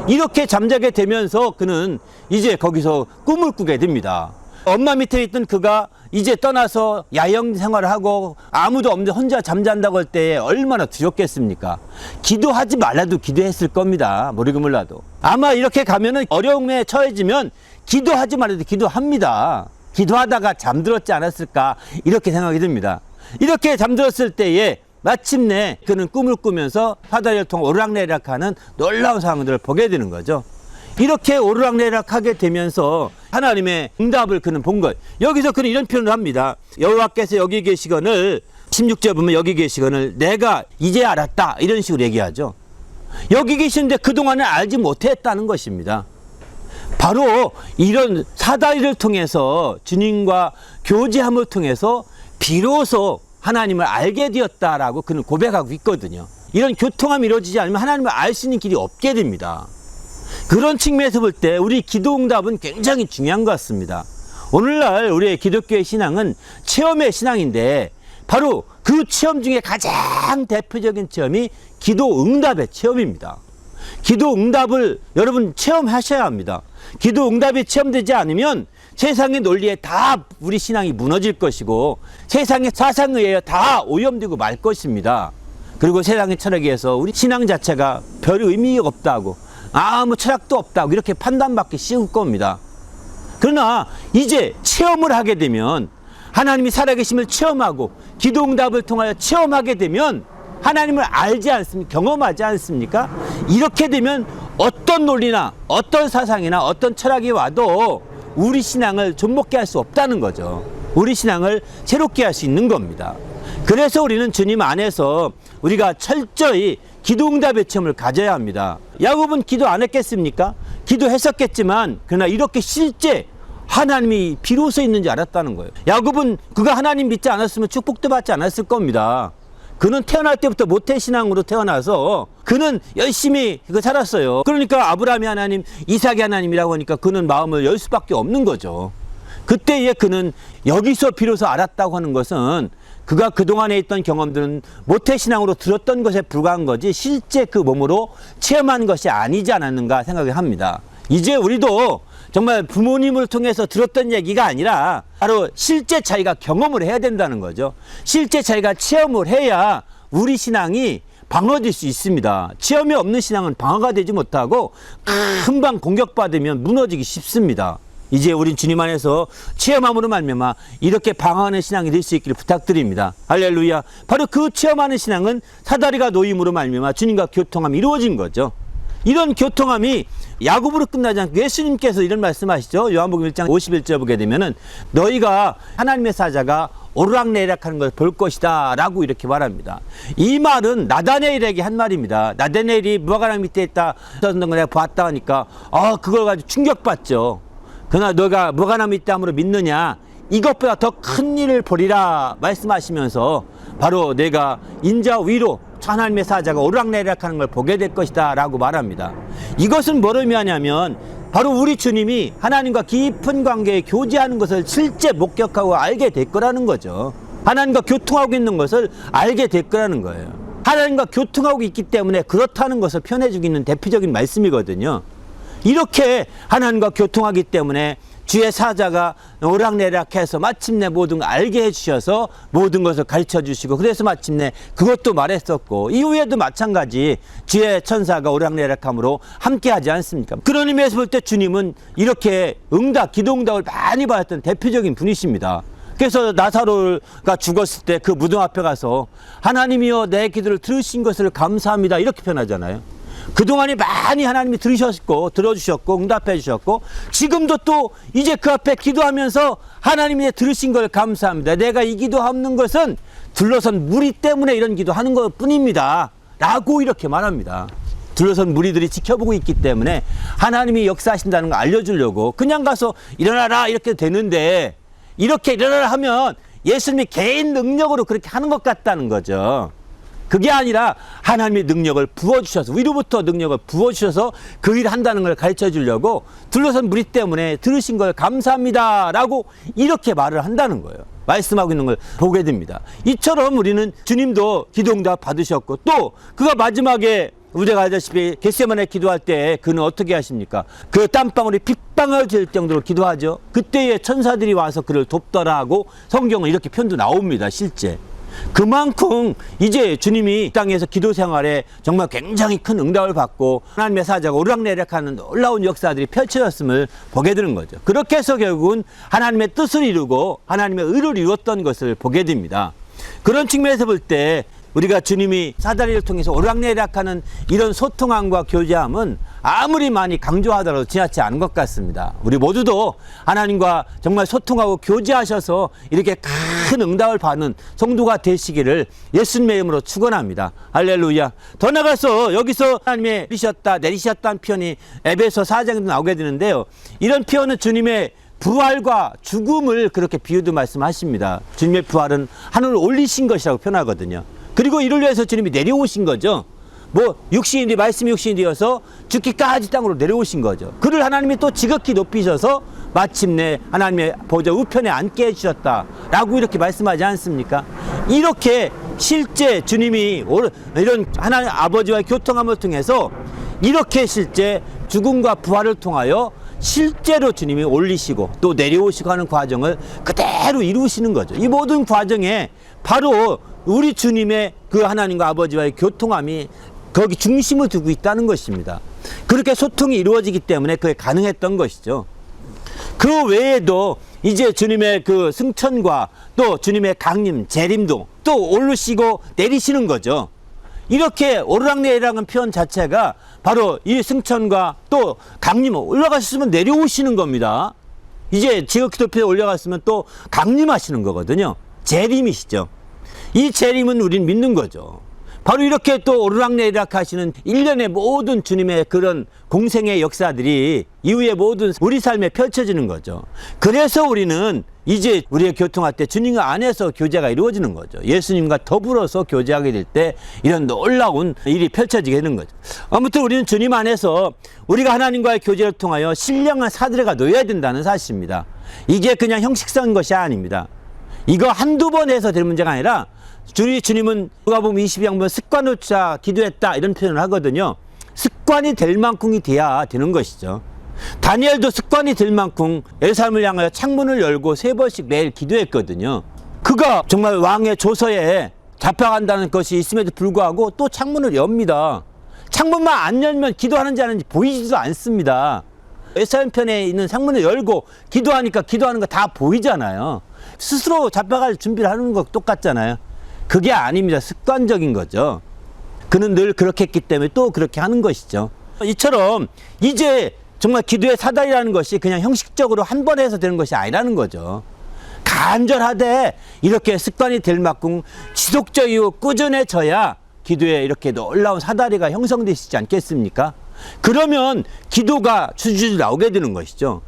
이렇게 잠자게 되면서 그는 이제 거기서 꿈을 꾸게 됩니다. 엄마 밑에 있던 그가 이제 떠나서 야영 생활을 하고 아무도 없는데 혼자 잠잔다고 할 때 얼마나 두렵겠습니까? 기도하지 말라도 기도했을 겁니다. 모르고 몰라도. 아마 이렇게 가면은 어려움에 처해지면 기도하지 말아도 기도합니다. 기도하다가 잠들었지 않았을까 이렇게 생각이 듭니다. 이렇게 잠들었을 때에 마침내 그는 꿈을 꾸면서 사다리를 통해 오르락내리락하는 놀라운 상황들을 보게 되는 거죠. 이렇게 오르락내리락하게 되면서 하나님의 응답을 그는 본 거예요. 여기서 그는 이런 표현을 합니다. 여호와께서 여기 계시거늘 16절 보면 여기 계시거늘 내가 이제 알았다 이런 식으로 얘기하죠. 여기 계시는데 그동안은 알지 못했다는 것입니다. 바로 이런 사다리를 통해서 주님과 교제함을 통해서 비로소 하나님을 알게 되었다라고 그는 고백하고 있거든요. 이런 교통함이 이루어지지 않으면 하나님을 알 수 있는 길이 없게 됩니다. 그런 측면에서 볼 때 우리 기도 응답은 굉장히 중요한 것 같습니다. 오늘날 우리의 기독교의 신앙은 체험의 신앙인데 바로 그 체험 중에 가장 대표적인 체험이 기도 응답의 체험입니다. 기도 응답을 여러분 체험하셔야 합니다. 기도 응답이 체험되지 않으면 세상의 논리에 다 우리 신앙이 무너질 것이고 세상의 사상에 의해 다 오염되고 말 것입니다. 그리고 세상의 철학에 의해서 우리 신앙 자체가 별 의미가 없다고 아무 철학도 없다고 이렇게 판단받기 쉬울 겁니다. 그러나 이제 체험을 하게 되면, 하나님이 살아계심을 체험하고 기도응답을 통하여 체험하게 되면 하나님을 알지 않습니까? 경험하지 않습니까? 이렇게 되면 어떤 논리나 어떤 사상이나 어떤 철학이 와도 우리 신앙을 좀먹게 할 수 없다는 거죠. 우리 신앙을 새롭게 할 수 있는 겁니다. 그래서 우리는 주님 안에서 우리가 철저히 기도응답의 체험을 가져야 합니다. 야곱은 기도 안 했겠습니까? 기도했었겠지만 그러나 이렇게 실제 하나님이 비로소 있는지 알았다는 거예요. 야곱은 그가 하나님 믿지 않았으면 축복도 받지 않았을 겁니다. 그는 태어날 때부터 모태신앙으로 태어나서 그는 열심히 살았어요. 그러니까 아브라함이 하나님, 이삭이 하나님이라고 하니까 그는 마음을 열 수밖에 없는 거죠. 그때에 그는 여기서 비로소 알았다고 하는 것은 그가 그동안에 있던 경험들은 모태신앙으로 들었던 것에 불과한 거지 실제 그 몸으로 체험한 것이 아니지 않았는가 생각을 합니다. 이제 우리도 정말 부모님을 통해서 들었던 얘기가 아니라 바로 실제 자기가 경험을 해야 된다는 거죠. 실제 자기가 체험을 해야 우리 신앙이 방어될 수 있습니다. 체험이 없는 신앙은 방어가 되지 못하고 금방 공격받으면 무너지기 쉽습니다. 이제 우린 주님 안에서 체험함으로 말미암아 이렇게 방어하는 신앙이 될 수 있기를 부탁드립니다. 할렐루야. 바로 그 체험하는 신앙은 사다리가 놓임으로 말미암아 주님과 교통함이 이루어진 거죠. 이런 교통함이 야곱으로 끝나지 않고 예수님께서 이런 말씀하시죠. 요한복음 1장 51절 보게 되면은 너희가 하나님의 사자가 오르락내리락하는 걸 볼 것이다 라고 이렇게 말합니다. 이 말은 나다네엘에게 한 말입니다. 나다네엘이 무화과나무 밑에 있다 던 걸 내가 봤다 하니까 그걸 가지고 충격받죠. 그러나 너가 무화과나무 밑에 함으로 믿느냐, 이것보다 더 큰 일을 보리라 말씀하시면서 바로 내가 인자 위로 하나님의 사자가 오르락내리락하는 걸 보게 될 것이다 라고 말합니다. 이것은 뭘 의미하냐면 바로 우리 주님이 하나님과 깊은 관계에 교제하는 것을 실제 목격하고 알게 될 거라는 거죠. 하나님과 교통하고 있는 것을 알게 될 거라는 거예요. 하나님과 교통하고 있기 때문에 그렇다는 것을 표현해주고 있는 대표적인 말씀이거든요. 이렇게 하나님과 교통하기 때문에 주의 사자가 오락내락해서 마침내 모든 걸 알게 해주셔서 모든 것을 가르쳐 주시고, 그래서 마침내 그것도 말했었고, 이후에도 마찬가지 주의 천사가 오락내락함으로 함께 하지 않습니까? 그런 의미에서 볼 때 주님은 이렇게 기도응답을 많이 받았던 대표적인 분이십니다. 그래서 나사로가 죽었을 때 그 무덤 앞에 가서 하나님이여 내 기도를 들으신 것을 감사합니다 이렇게 표현하잖아요. 그동안에 많이 하나님이 들어주셨고 응답해 주셨고, 지금도 또 이제 그 앞에 기도하면서 하나님이 들으신 걸 감사합니다. 내가 이 기도하는 것은 둘러선 무리 때문에 이런 기도하는 것 뿐입니다 라고 이렇게 말합니다. 둘러선 무리들이 지켜보고 있기 때문에 하나님이 역사하신다는 걸 알려주려고 그냥 가서 일어나라 이렇게 되는데, 이렇게 일어나라 하면 예수님이 개인 능력으로 그렇게 하는 것 같다는 거죠. 그게 아니라 하나님의 능력을 부어주셔서, 위로부터 능력을 부어주셔서 그 일을 한다는 걸 가르쳐 주려고 둘러선 무리 때문에 들으신 걸 감사합니다 라고 이렇게 말을 한다는 거예요. 말씀하고 있는 걸 보게 됩니다. 이처럼 우리는 주님도 기도응답 받으셨고, 또 그가 마지막에 우리가 알다시피 겟세마네 기도할 때 그는 어떻게 하십니까? 그 땀방울이 빗방울 질 정도로 기도하죠. 그때에 천사들이 와서 그를 돕더라 하고 성경은 이렇게 편도 나옵니다. 실제 그만큼 이제 주님이 땅에서 기도 생활에 정말 굉장히 큰 응답을 받고 하나님의 사자가 오르락내리락하는 놀라운 역사들이 펼쳐졌음을 보게 되는 거죠. 그렇게 해서 결국은 하나님의 뜻을 이루고 하나님의 의를 이루었던 것을 보게 됩니다. 그런 측면에서 볼 때 우리가 주님이 사다리를 통해서 오르락내리락하는 이런 소통함과 교제함은 아무리 많이 강조하더라도 지나치 않은 것 같습니다. 우리 모두도 하나님과 정말 소통하고 교제하셔서 이렇게 큰 응답을 받는 성도가 되시기를 예수님의 이름으로 축원합니다. 할렐루야. 더 나가서 여기서 하나님의 내리셨다는 표현이 에베소 4장에도 나오게 되는데요. 이런 표현은 주님의 부활과 죽음을 그렇게 비유도 말씀하십니다. 주님의 부활은 하늘을 올리신 것이라고 표현하거든요. 그리고 이를 위해서 주님이 내려오신 거죠. 육신이 말씀이 육신이 되어서 죽기까지 땅으로 내려오신 거죠. 그를 하나님이 또 지극히 높이셔서 마침내 하나님의 보좌 우편에 앉게 해주셨다라고 이렇게 말씀하지 않습니까? 이렇게 실제 주님이 이런 하나님 아버지와의 교통함을 통해서 이렇게 실제 죽음과 부활을 통하여 실제로 주님이 올리시고 또 내려오시고 하는 과정을 그대로 이루시는 거죠. 이 모든 과정에 바로 우리 주님의 그 하나님과 아버지와의 교통함이 거기 중심을 두고 있다는 것입니다. 그렇게 소통이 이루어지기 때문에 그게 가능했던 것이죠. 그 외에도 이제 주님의 그 승천과 또 주님의 강림, 재림도 또 오르시고 내리시는 거죠. 이렇게 오르락내리락한 표현 자체가 바로 이 승천과 또 강림, 올라가셨으면 내려오시는 겁니다. 이제 지극기도표에 올라갔으면 또 강림하시는 거거든요. 재림이시죠. 이 재림은 우린 믿는 거죠. 바로 이렇게 또 오르락내리락 하시는 일련의 모든 주님의 그런 공생의 역사들이 이후에 모든 우리 삶에 펼쳐지는 거죠. 그래서 우리는 이제 우리의 교통할 때 주님 안에서 교제가 이루어지는 거죠. 예수님과 더불어서 교제하게 될 때 이런 놀라운 일이 펼쳐지게 되는 거죠. 아무튼 우리는 주님 안에서 우리가 하나님과의 교제를 통하여 신령한 사드레가 놓여야 된다는 사실입니다. 이게 그냥 형식적인 것이 아닙니다. 이거 한두 번 해서 될 문제가 아니라 주님은 누가복음 22장 습관을 쫓아 기도했다 이런 표현을 하거든요. 습관이 될 만큼이 돼야 되는 것이죠. 다니엘도 습관이 될 만큼 예루살렘을 향하여 창문을 열고 3번씩 매일 기도했거든요. 그가 정말 왕의 조서에 잡혀간다는 것이 있음에도 불구하고 또 창문을 엽니다. 창문만 안 열면 기도하는지 안 하는지 보이지도 않습니다. 예루살렘 편에 있는 창문을 열고 기도하니까 기도하는 거 다 보이잖아요. 스스로 잡혀갈 준비를 하는 거 똑같잖아요. 그게 아닙니다. 습관적인 거죠. 그는 늘 그렇게 했기 때문에 또 그렇게 하는 것이죠. 이처럼 이제 정말 기도의 사달이라는 것이 그냥 형식적으로 한 번 해서 되는 것이 아니라는 거죠. 간절하되 이렇게 습관이 될 만큼 지속적이고 꾸준해져야 기도에 이렇게 놀라운 사다리가 형성되시지 않겠습니까? 그러면 기도가 줄줄 나오게 되는 것이죠.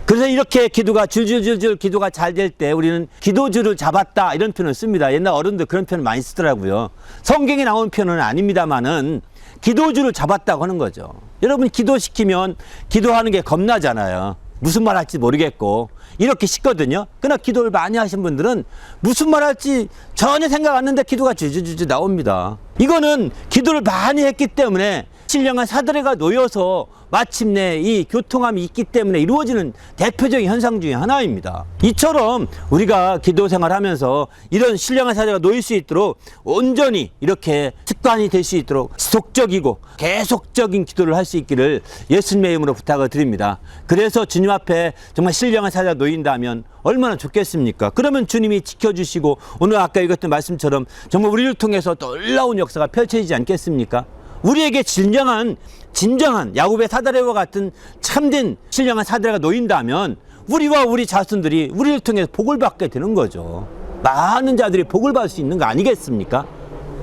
그래서 이렇게 기도가 줄줄줄줄 기도가 잘 될 때 우리는 기도줄을 잡았다 이런 표현을 씁니다. 옛날 어른들 그런 표현을 많이 쓰더라고요. 성경에 나온 표현은 아닙니다만은 기도줄을 잡았다고 하는 거죠. 여러분 기도시키면 기도하는 게 겁나잖아요. 무슨 말 할지 모르겠고 이렇게 쉽거든요. 그러나 기도를 많이 하신 분들은 무슨 말 할지 전혀 생각 안 했는데 기도가 줄줄줄 나옵니다. 이거는 기도를 많이 했기 때문에 신령한 사드레가 놓여서 마침내 이 교통함이 있기 때문에 이루어지는 대표적인 현상 중에 하나입니다. 이처럼 우리가 기도 생활하면서 이런 신령한 사드레가 놓일 수 있도록 온전히 이렇게 습관이 될 수 있도록 지속적이고 계속적인 기도를 할 수 있기를 예수님의 이름으로 부탁을 드립니다. 그래서 주님 앞에 정말 신령한 사드레가 놓인다면 얼마나 좋겠습니까? 그러면 주님이 지켜주시고 오늘 아까 읽었던 말씀처럼 정말 우리를 통해서 놀라운 역사가 펼쳐지지 않겠습니까? 우리에게 진정한 야곱의 사드레와 같은 참된 신령한 사드레가 놓인다면 우리와 우리 자손들이 우리를 통해서 복을 받게 되는 거죠. 많은 자들이 복을 받을 수 있는 거 아니겠습니까?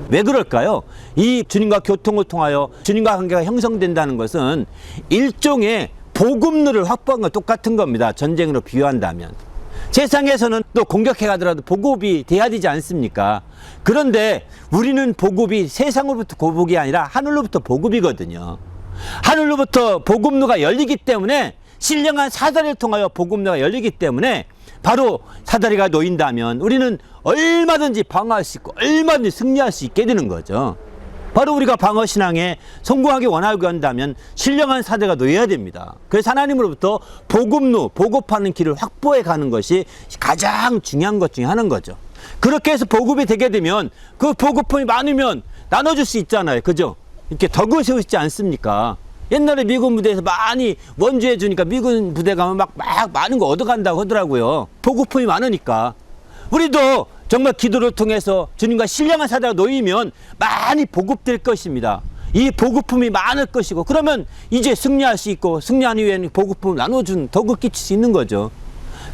왜 그럴까요? 이 주님과 교통을 통하여 주님과 관계가 형성된다는 것은 일종의 보급로를 확보한 건 똑같은 겁니다. 전쟁으로 비유한다면. 세상에서는 또 공격해 가더라도 보급이 돼야 되지 않습니까? 그런데 우리는 보급이 세상으로부터 보급이 아니라 하늘로부터 보급이거든요. 하늘로부터 보급로가 열리기 때문에 신령한 사다리를 통하여 보급로가 열리기 때문에 바로 사다리가 놓인다면 우리는 얼마든지 방어할 수 있고 얼마든지 승리할 수 있게 되는 거죠. 바로 우리가 방어신앙에 성공하기 원하고 한다면 신령한 사대가 놓여야 됩니다. 그래서 하나님으로부터 보급로, 보급하는 길을 확보해 가는 것이 가장 중요한 것 중에 하나인 거죠. 그렇게 해서 보급이 되게 되면 그 보급품이 많으면 나눠줄 수 있잖아요. 그죠? 이렇게 덕을 세우시지 않습니까? 옛날에 미군 부대에서 많이 원주해 주니까 미군 부대 가면 막 많은 거 얻어간다고 하더라고요. 보급품이 많으니까. 우리도 정말 기도를 통해서 주님과 신령한 사대가 놓이면 많이 보급될 것입니다. 이 보급품이 많을 것이고 그러면 이제 승리할 수 있고 승리한 이후에는 보급품을 나눠준 덕을 끼칠 수 있는 거죠.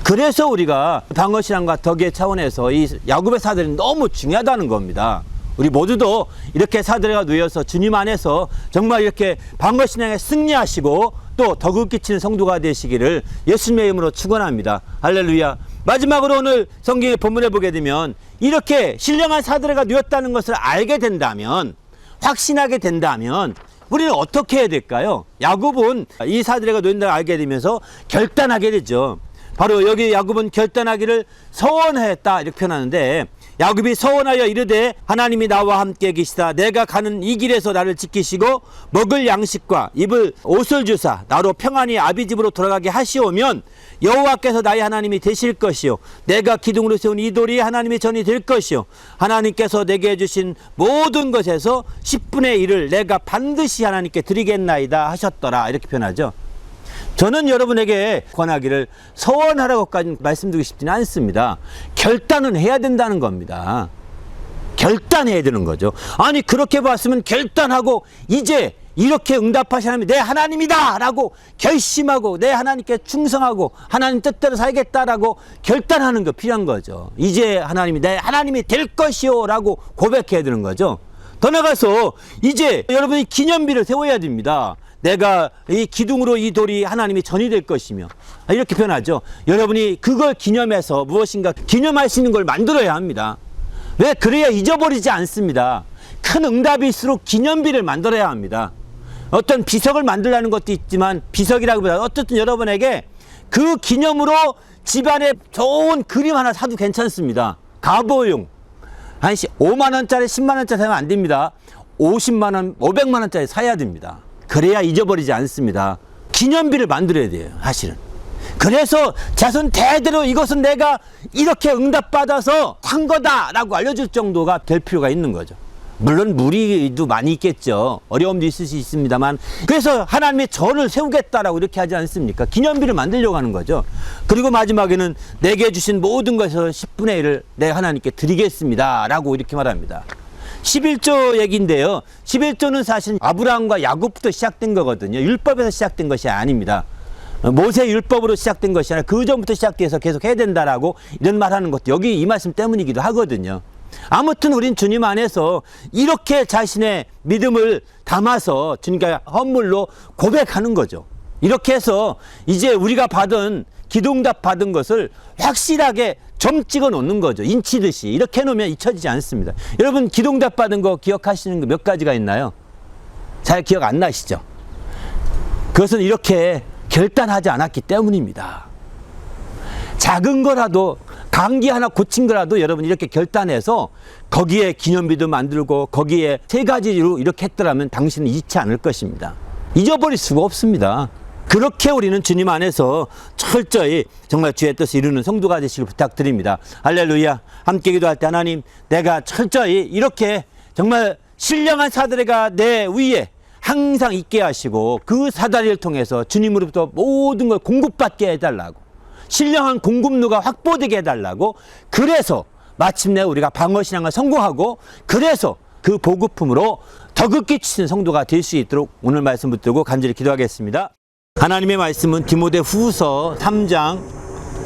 그래서 우리가 방어신앙과 덕의 차원에서 이 야곱의 사들이 너무 중요하다는 겁니다. 우리 모두도 이렇게 사드레가 놓여서 주님 안에서 정말 이렇게 방어신앙에 승리하시고 또 덕을 끼치는 성도가 되시기를 예수님의 이름으로 축원합니다. 할렐루야. 마지막으로 오늘 성경의 본문에 보게 되면 이렇게 신령한 사드레가 놓였다는 것을 알게 된다면 확신하게 된다면 우리는 어떻게 해야 될까요? 야곱은 이 사드레가 놓인다고 알게 되면서 결단하게 되죠. 바로 여기 야곱은 결단하기를 서원했다 이렇게 표현하는데 야곱이 서원하여 이르되 하나님이 나와 함께 계시다. 내가 가는 이 길에서 나를 지키시고 먹을 양식과 입을 옷을 주사 나로 평안히 아비 집으로 돌아가게 하시오면 여호와께서 나의 하나님이 되실 것이요 내가 기둥으로 세운 이 돌이 하나님의 전이 될 것이요 하나님께서 내게 주신 모든 것에서 10분의 1을 내가 반드시 하나님께 드리겠나이다 하셨더라. 이렇게 표현하죠. 저는 여러분에게 권하기를 서원하라고까지 말씀드리고 싶지는 않습니다. 결단은 해야 된다는 겁니다. 결단해야 되는 거죠. 아니 그렇게 봤으면 결단하고 이제 이렇게 응답하신 하나님이 내 하나님이다 라고 결심하고 내 하나님께 충성하고 하나님 뜻대로 살겠다라고 결단하는 거 필요한 거죠. 이제 하나님이 내 하나님이 될 것이요 라고 고백해야 되는 거죠. 더 나가서 이제 여러분이 기념비를 세워야 됩니다. 내가 이 기둥으로 이 돌이 하나님이 전이 될 것이며 이렇게 표현하죠. 여러분이 그걸 기념해서 무엇인가 기념할 수 있는 걸 만들어야 합니다. 왜? 그래야 잊어버리지 않습니다. 큰 응답일수록 기념비를 만들어야 합니다. 어떤 비석을 만들라는 것도 있지만 비석이라기보다 어쨌든 여러분에게 그 기념으로 집안에 좋은 그림 하나 사도 괜찮습니다. 가보용 한 5만원짜리 10만원짜리 사면 안 됩니다. 50만원 500만원짜리 사야 됩니다. 그래야 잊어버리지 않습니다. 기념비를 만들어야 돼요, 사실은. 그래서 자손 대대로 이것은 내가 이렇게 응답받아서 산 거다라고 알려줄 정도가 될 필요가 있는 거죠. 물론 무리도 많이 있겠죠. 어려움도 있을 수 있습니다만 그래서 하나님의 전을 세우겠다라고 이렇게 하지 않습니까? 기념비를 만들려고 하는 거죠. 그리고 마지막에는 내게 주신 모든 것에서 10분의 1을 내가 하나님께 드리겠습니다 라고 이렇게 말합니다. 11조 얘기인데요. 11조는 사실 아브라함과 야곱부터 시작된 거거든요. 율법에서 시작된 것이 아닙니다. 모세 율법으로 시작된 것이 아니라 그 전부터 시작돼서 계속 해야 된다라고 이런 말하는 것도 여기 이 말씀 때문이기도 하거든요. 아무튼 우린 주님 안에서 이렇게 자신의 믿음을 담아서 주님께 헌물로 고백하는 거죠. 이렇게 해서 이제 우리가 받은 기도응답 받은 것을 확실하게 점 찍어 놓는 거죠. 인치듯이. 이렇게 해놓으면 잊혀지지 않습니다. 여러분 기도응답 받은 거 기억하시는 거 몇 가지가 있나요? 잘 기억 안 나시죠? 그것은 이렇게 결단하지 않았기 때문입니다. 작은 거라도 감기 하나 고친 거라도 여러분 이렇게 결단해서 거기에 기념비도 만들고 거기에 3가지로 이렇게 했더라면 당신은 잊지 않을 것입니다. 잊어버릴 수가 없습니다. 그렇게 우리는 주님 안에서 철저히 정말 주의 뜻을 이루는 성도가 되시길 부탁드립니다. 할렐루야. 함께 기도할 때 하나님 내가 철저히 이렇게 정말 신령한 사다리가 내 위에 항상 있게 하시고 그 사다리를 통해서 주님으로부터 모든 걸 공급받게 해달라고 신령한 공급로가 확보되게 해달라고 그래서 마침내 우리가 방어신앙을 성공하고 그래서 그 보급품으로 더 극기 치는 성도가 될 수 있도록 오늘 말씀 붙들고 간절히 기도하겠습니다. 하나님의 말씀은 디모데 후서 3장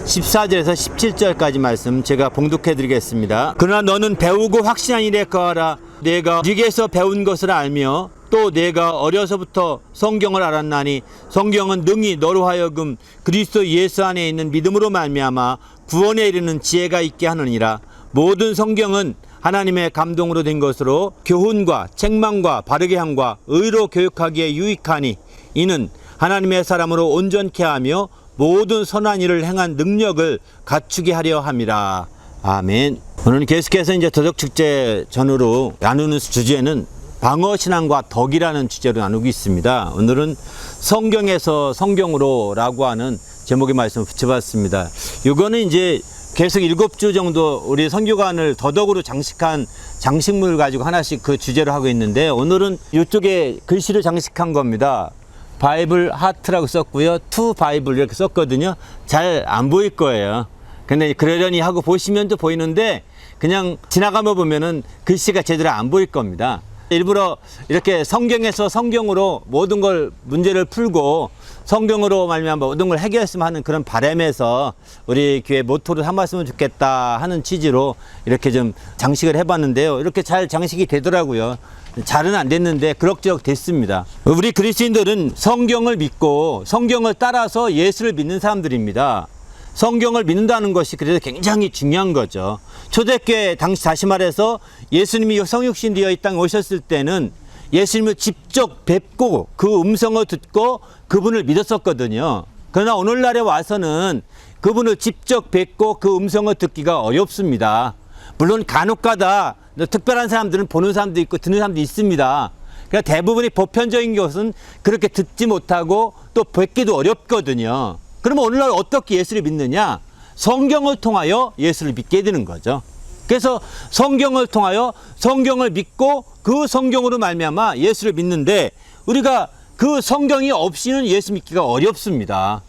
14절에서 17절까지 말씀 제가 봉독해 드리겠습니다. 그러나 너는 배우고 확신한 일에 거하라. 내가 네게서 배운 것을 알며 또 내가 어려서부터 성경을 알았나니 성경은 능히 너로 하여금 그리스도 예수 안에 있는 믿음으로 말미암아 구원에 이르는 지혜가 있게 하느니라. 모든 성경은 하나님의 감동으로 된 것으로 교훈과 책망과 바르게 함과 의로 교육하기에 유익하니 이는 하나님의 사람으로 온전케 하며 모든 선한 일을 행한 능력을 갖추게 하려 함이라. 아멘. 오늘 계속해서 이제 도덕축제 전후로 나누는 주제는 방어신앙과 덕이라는 주제로 나누고 있습니다. 오늘은 성경에서 성경으로 라고 하는 제목의 말씀을 붙여봤습니다. 이거는 이제 계속 7주 정도 우리 선교관을 더덕으로 장식한 장식물 가지고 하나씩 그 주제로 하고 있는데 오늘은 이쪽에 글씨를 장식한 겁니다. 바이블 하트라고 썼고요. 투 바이블 이렇게 썼거든요. 잘 안 보일 거예요. 근데 그러려니 하고 보시면 또 보이는데 그냥 지나가며 보면은 글씨가 제대로 안 보일 겁니다. 일부러 이렇게 성경에서 성경으로 모든 걸 문제를 풀고 성경으로 말미암아 모든 걸 해결했으면 하는 그런 바람에서 우리 교회 모토를 삼았으면 좋겠다 하는 취지로 이렇게 좀 장식을 해봤는데요. 이렇게 잘 장식이 되더라고요. 잘은 안 됐는데 그럭저럭 됐습니다. 우리 그리스도인들은 성경을 믿고 성경을 따라서 예수를 믿는 사람들입니다. 성경을 믿는다는 것이 그래서 굉장히 중요한 거죠. 초대교회 당시 다시 말해서 예수님이 성육신 되어 이 땅에 오셨을 때는 예수님을 직접 뵙고 그 음성을 듣고 그분을 믿었었거든요. 그러나 오늘날에 와서는 그분을 직접 뵙고 그 음성을 듣기가 어렵습니다. 물론 간혹가다 특별한 사람들은 보는 사람도 있고 듣는 사람도 있습니다. 그러니까 대부분이 보편적인 것은 그렇게 듣지 못하고 또 뵙기도 어렵거든요. 그러면 오늘날 어떻게 예수를 믿느냐? 성경을 통하여 예수를 믿게 되는 거죠. 그래서 성경을 통하여 성경을 믿고 그 성경으로 말미암아 예수를 믿는데 우리가 그 성경이 없이는 예수 믿기가 어렵습니다.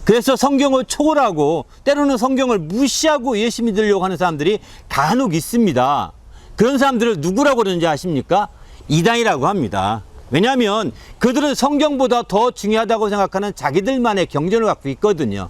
그래서 성경을 초월하고 때로는 성경을 무시하고 예수 믿으려고 하는 사람들이 간혹 있습니다. 그런 사람들을 누구라고 그러는지 아십니까? 이단이라고 합니다. 왜냐하면 그들은 성경보다 더 중요하다고 생각하는 자기들만의 경전을 갖고 있거든요.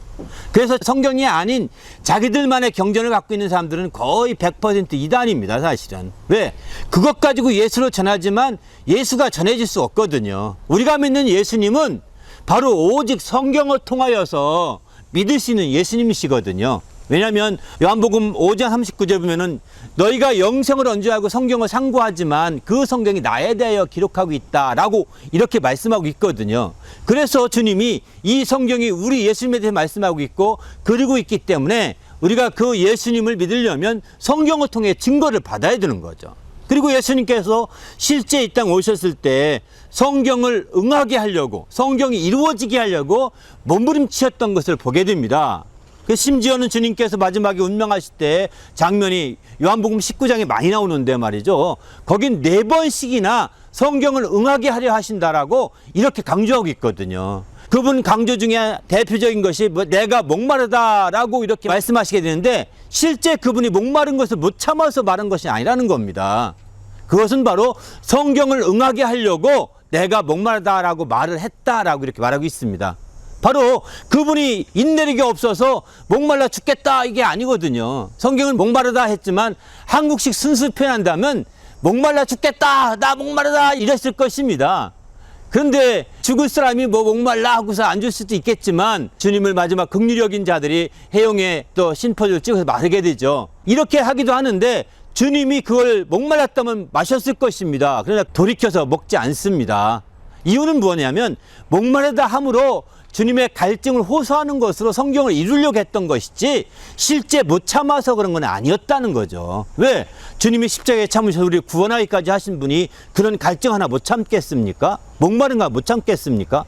그래서 성경이 아닌 자기들만의 경전을 갖고 있는 사람들은 거의 100% 이단입니다, 사실은. 왜? 그것 가지고 예수를 전하지만 예수가 전해질 수 없거든요. 우리가 믿는 예수님은 바로 오직 성경을 통하여서 믿을 수 있는 예수님이시거든요. 왜냐하면 요한복음 5장 39절 보면은 너희가 영생을 언주하고 성경을 상고하지만 그 성경이 나에 대하여 기록하고 있다라고 이렇게 말씀하고 있거든요. 그래서 주님이 이 성경이 우리 예수님에 대해 말씀하고 있고 그리고 있기 때문에 우리가 그 예수님을 믿으려면 성경을 통해 증거를 받아야 되는 거죠. 그리고 예수님께서 실제 이 땅 오셨을 때 성경을 응하게 하려고 성경이 이루어지게 하려고 몸부림치셨던 것을 보게 됩니다. 심지어는 주님께서 마지막에 운명하실 때 장면이 요한복음 19장에 많이 나오는데 말이죠. 거긴 4번씩이나 성경을 응하게 하려 하신다라고 이렇게 강조하고 있거든요. 그분 강조 중에 대표적인 것이 내가 목마르다라고 이렇게 말씀하시게 되는데 실제 그분이 목마른 것을 못 참아서 말한 것이 아니라는 겁니다. 그것은 바로 성경을 응하게 하려고 내가 목마르다라고 말을 했다라고 이렇게 말하고 있습니다. 바로 그분이 인내력이 없어서 목말라 죽겠다 이게 아니거든요. 성경은 목마르다 했지만 한국식 순수 표현한다면 목말라 죽겠다 나 목마르다 이랬을 것입니다. 그런데 죽을 사람이 목말라 하고서 안 줄 수도 있겠지만 주님을 마지막 긍휼히 여긴 자들이 해용에 또 신포를 찍어서 마르게 되죠. 이렇게 하기도 하는데 주님이 그걸 목말랐다면 마셨을 것입니다. 그러나 돌이켜서 먹지 않습니다. 이유는 뭐냐면 목마르다 함으로 주님의 갈증을 호소하는 것으로 성경을 이루려고 했던 것이지 실제 못 참아서 그런 건 아니었다는 거죠. 왜? 주님이 십자가에 참으셔서 우리 구원하기까지 하신 분이 그런 갈증 하나 못 참겠습니까? 목마른 거 못 참겠습니까?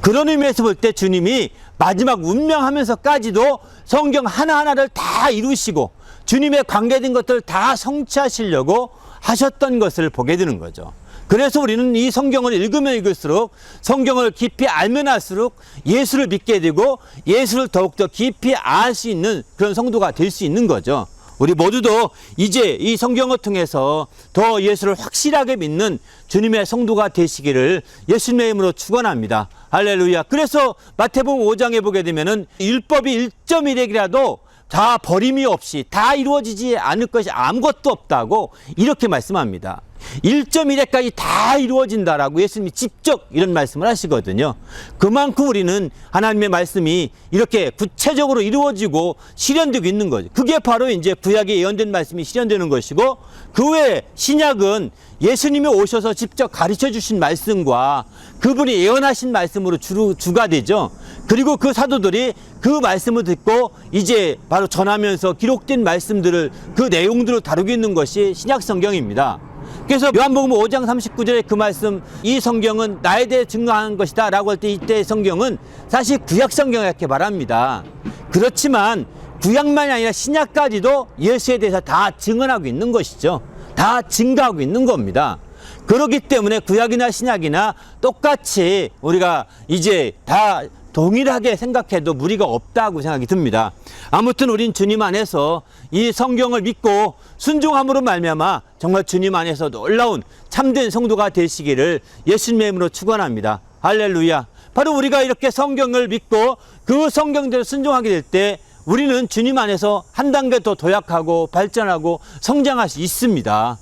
그런 의미에서 볼 때 주님이 마지막 운명하면서까지도 성경 하나하나를 다 이루시고 주님의 관계된 것들을 다 성취하시려고 하셨던 것을 보게 되는 거죠. 그래서 우리는 이 성경을 읽으면 읽을수록 성경을 깊이 알면 알수록 예수를 믿게 되고 예수를 더욱더 깊이 알 수 있는 그런 성도가 될 수 있는 거죠. 우리 모두도 이제 이 성경을 통해서 더 예수를 확실하게 믿는 주님의 성도가 되시기를 예수님의 이름으로 축원합니다. 할렐루야. 그래서 마태복음 5장에 보게 되면은 율법이 1.1핵이라도 다 버림이 없이 다 이루어지지 않을 것이 아무것도 없다고 이렇게 말씀합니다. 1.1회까지 다 이루어진다라고 예수님이 직접 이런 말씀을 하시거든요. 그만큼 우리는 하나님의 말씀이 이렇게 구체적으로 이루어지고 실현되고 있는 거죠. 그게 바로 이제 구약에 예언된 말씀이 실현되는 것이고 그 외에 신약은 예수님이 오셔서 직접 가르쳐 주신 말씀과 그분이 예언하신 말씀으로 주가 되죠. 그리고 그 사도들이 그 말씀을 듣고 이제 바로 전하면서 기록된 말씀들을 그 내용들을 다루고 있는 것이 신약 성경입니다. 그래서 요한복음 5장 39절에 그 말씀 이 성경은 나에 대해 증거하는 것이다 라고 할 때 이때 성경은 사실 구약 성경을 이렇게 말합니다. 그렇지만 구약만이 아니라 신약까지도 예수에 대해서 다 증언하고 있는 것이죠. 다 증거하고 있는 겁니다. 그렇기 때문에 구약이나 신약이나 똑같이 우리가 이제 다 동일하게 생각해도 무리가 없다고 생각이 듭니다. 아무튼 우린 주님 안에서 이 성경을 믿고 순종함으로 말미암아 정말 주님 안에서 놀라운 참된 성도가 되시기를 예수님의 이름으로 축원합니다. 할렐루야. 바로 우리가 이렇게 성경을 믿고 그 성경대로 순종하게 될 때 우리는 주님 안에서 한 단계 더 도약하고 발전하고 성장할 수 있습니다.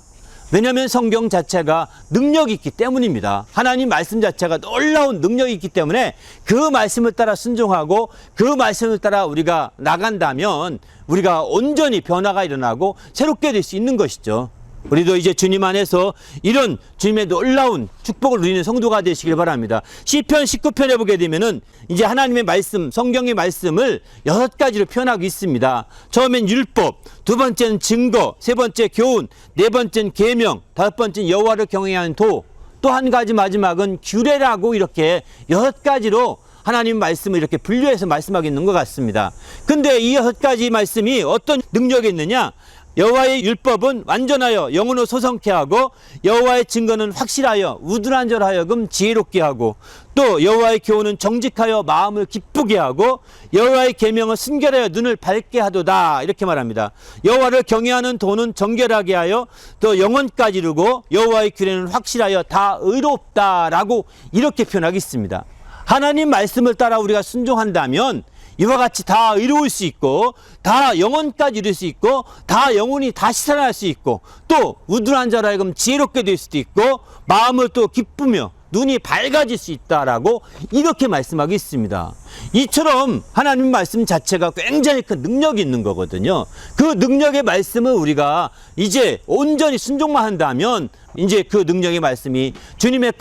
왜냐하면 성경 자체가 능력이 있기 때문입니다. 하나님 말씀 자체가 놀라운 능력이 있기 때문에 그 말씀을 따라 순종하고 그 말씀을 따라 우리가 나간다면 우리가 온전히 변화가 일어나고 새롭게 될 수 있는 것이죠. 우리도 이제 주님 안에서 이런 주님의 놀라운 축복을 누리는 성도가 되시길 바랍니다. 시편 19편에 보게 되면은 이제 하나님의 말씀, 성경의 말씀을 6가지로 표현하고 있습니다. 처음엔 율법, 두 번째는 증거, 세 번째 교훈, 네 번째는 계명, 다섯 번째는 여호와를 경외하는 도, 또 한 가지 마지막은 규례라고 이렇게 6가지로 하나님 말씀을 이렇게 분류해서 말씀하고 있는 것 같습니다. 근데 이 6가지 말씀이 어떤 능력이 있느냐? 여호와의 율법은 완전하여 영혼을 소성케 하고, 여호와의 증거는 확실하여 우둔한 자로 하여금 지혜롭게 하고, 또 여호와의 교훈은 정직하여 마음을 기쁘게 하고, 여호와의 계명은 순결하여 눈을 밝게 하도다, 이렇게 말합니다. 여호와를 경외하는 도는 정결하게 하여 또 영혼까지 이루고, 여호와의 규례는 확실하여 다 의롭다라고 이렇게 표현하겠습니다. 하나님 말씀을 따라 우리가 순종한다면 이와 같이 다 의로울 수 있고, 다 영혼까지 이룰 수 있고, 다 영혼이 다시 살아날 수 있고, 또 우둔한 자로 하여금 지혜롭게 될 수도 있고, 마음을 또 기쁘며 눈이 밝아질 수 있다라고 이렇게 말씀하고 있습니다. 이처럼 하나님 말씀 자체가 굉장히 큰 능력이 있는 거거든요. 그 능력의 말씀을 우리가 이제 온전히 순종만 한다면 이제 그 능력의 말씀이 주님의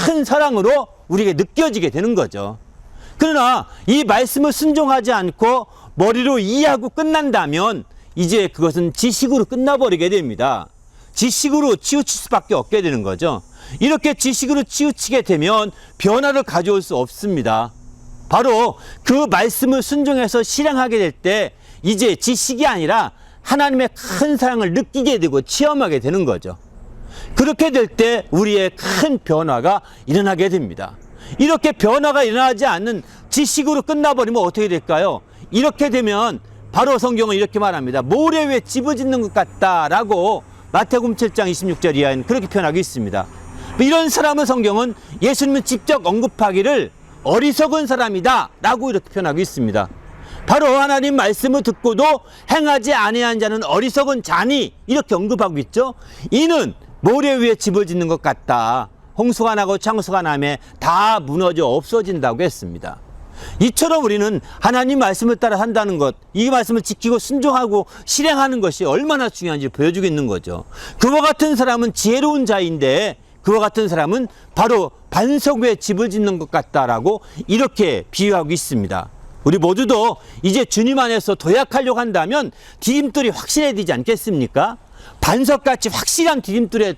큰 사랑으로 우리에게 느껴지게 되는 거죠. 그러나 이 말씀을 순종하지 않고 머리로 이해하고 끝난다면 이제 그것은 지식으로 끝나버리게 됩니다. 지식으로 치우칠 수밖에 없게 되는 거죠. 이렇게 지식으로 치우치게 되면 변화를 가져올 수 없습니다. 바로 그 말씀을 순종해서 실행하게 될 때 이제 지식이 아니라 하나님의 큰 사랑을 느끼게 되고 체험하게 되는 거죠. 그렇게 될 때 우리의 큰 변화가 일어나게 됩니다. 이렇게 변화가 일어나지 않는 지식으로 끝나버리면 어떻게 될까요? 이렇게 되면 바로 성경은 이렇게 말합니다. 모래 위에 집을 짓는 것 같다라고 마태복음 7장 26절 이하에는 그렇게 표현하고 있습니다. 이런 사람을 성경은 예수님은 직접 언급하기를 어리석은 사람이다 라고 이렇게 표현하고 있습니다. 바로 하나님 말씀을 듣고도 행하지 아니한 자는 어리석은 자니 이렇게 언급하고 있죠. 이는 모래 위에 집을 짓는 것 같다. 홍수가 나고 창수가 나면 다 무너져 없어진다고 했습니다. 이처럼 우리는 하나님 말씀을 따라 산다는 것, 이 말씀을 지키고 순종하고 실행하는 것이 얼마나 중요한지 보여주고 있는 거죠. 그와 같은 사람은 지혜로운 자인데, 그와 같은 사람은 바로 반석 위에 집을 짓는 것 같다라고 이렇게 비유하고 있습니다. 우리 모두도 이제 주님 안에서 도약하려고 한다면 디딤돌이 확실해야 되지 않겠습니까? 반석같이 확실한 디딤돌에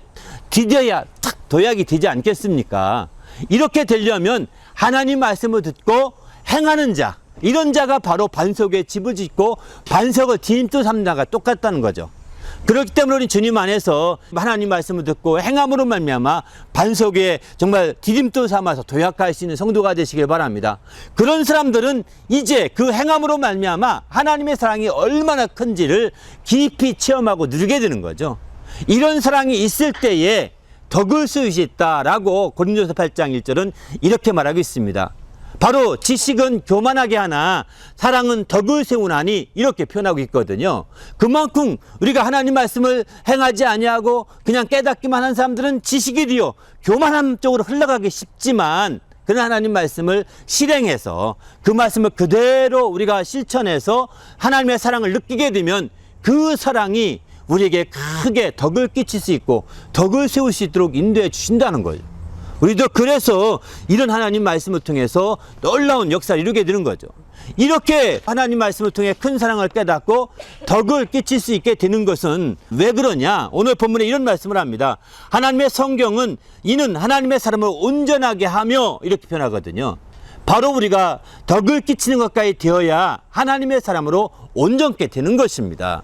디뎌야 탁 도약이 되지 않겠습니까? 이렇게 되려면 하나님 말씀을 듣고 행하는 자, 이런 자가 바로 반석에 집을 짓고 반석을 디딤돌 삼는 자가 똑같다는 거죠. 그렇기 때문에 우리 주님 안에서 하나님 말씀을 듣고 행함으로 말미암아 반석에 정말 디딤돌 삼아서 도약할 수 있는 성도가 되시길 바랍니다. 그런 사람들은 이제 그 행함으로 말미암아 하나님의 사랑이 얼마나 큰지를 깊이 체험하고 누리게 되는 거죠. 이런 사랑이 있을 때에 덕을 수 있다라고 고린도서 8장 1절은 이렇게 말하고 있습니다. 바로 지식은 교만하게 하나 사랑은 덕을 세우나니 이렇게 표현하고 있거든요. 그만큼 우리가 하나님 말씀을 행하지 아니하고 그냥 깨닫기만 한 사람들은 지식이 되어 교만함 쪽으로 흘러가기 쉽지만, 그런 하나님 말씀을 실행해서 그 말씀을 그대로 우리가 실천해서 하나님의 사랑을 느끼게 되면 그 사랑이 우리에게 크게 덕을 끼칠 수 있고 덕을 세울 수 있도록 인도해 주신다는 거예요. 우리도 그래서 이런 하나님 말씀을 통해서 놀라운 역사를 이루게 되는 거죠. 이렇게 하나님 말씀을 통해 큰 사랑을 깨닫고 덕을 끼칠 수 있게 되는 것은 왜 그러냐? 오늘 본문에 이런 말씀을 합니다. 하나님의 성경은 이는 하나님의 사람을 온전하게 하며 이렇게 표현하거든요. 바로 우리가 덕을 끼치는 것까지 되어야 하나님의 사람으로 온전케 되는 것입니다.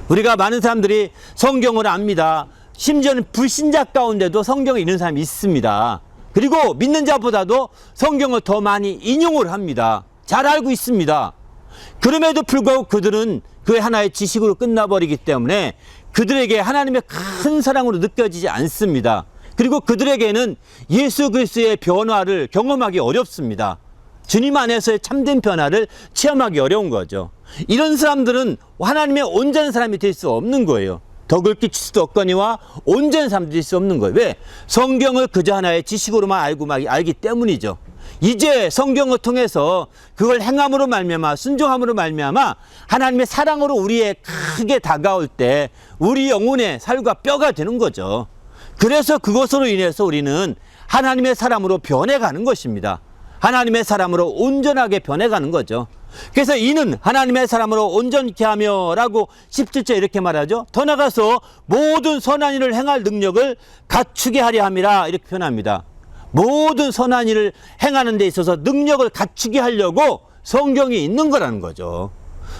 우리가 많은 사람들이 성경을 압니다. 심지어는 불신자 가운데도 성경을 읽는 사람이 있습니다. 그리고 믿는 자보다도 성경을 더 많이 인용을 합니다. 잘 알고 있습니다. 그럼에도 불구하고 그들은 그 하나의 지식으로 끝나버리기 때문에 그들에게 하나님의 큰 사랑으로 느껴지지 않습니다. 그리고 그들에게는 예수 그리스도의 변화를 경험하기 어렵습니다. 주님 안에서의 참된 변화를 체험하기 어려운 거죠. 이런 사람들은 하나님의 온전한 사람이 될 수 없는 거예요. 덕을 끼칠 수도 없거니와 온전한 삶도 될 수 없는 거예요. 왜? 성경을 그저 하나의 지식으로만 알기 때문이죠. 이제 성경을 통해서 그걸 행함으로 말미암아 순종함으로 말미암아 하나님의 사랑으로 우리의 크게 다가올 때 우리 영혼의 살과 뼈가 되는 거죠. 그래서 그것으로 인해서 우리는 하나님의 사람으로 변해가는 것입니다. 하나님의 사람으로 온전하게 변해가는 거죠. 그래서 이는 하나님의 사람으로 온전케 하며 라고 17절 이렇게 말하죠. 더 나가서 모든 선한 일을 행할 능력을 갖추게 하려 함이라 이렇게 표현합니다. 모든 선한 일을 행하는 데 있어서 능력을 갖추게 하려고 성경이 있는 거라는 거죠.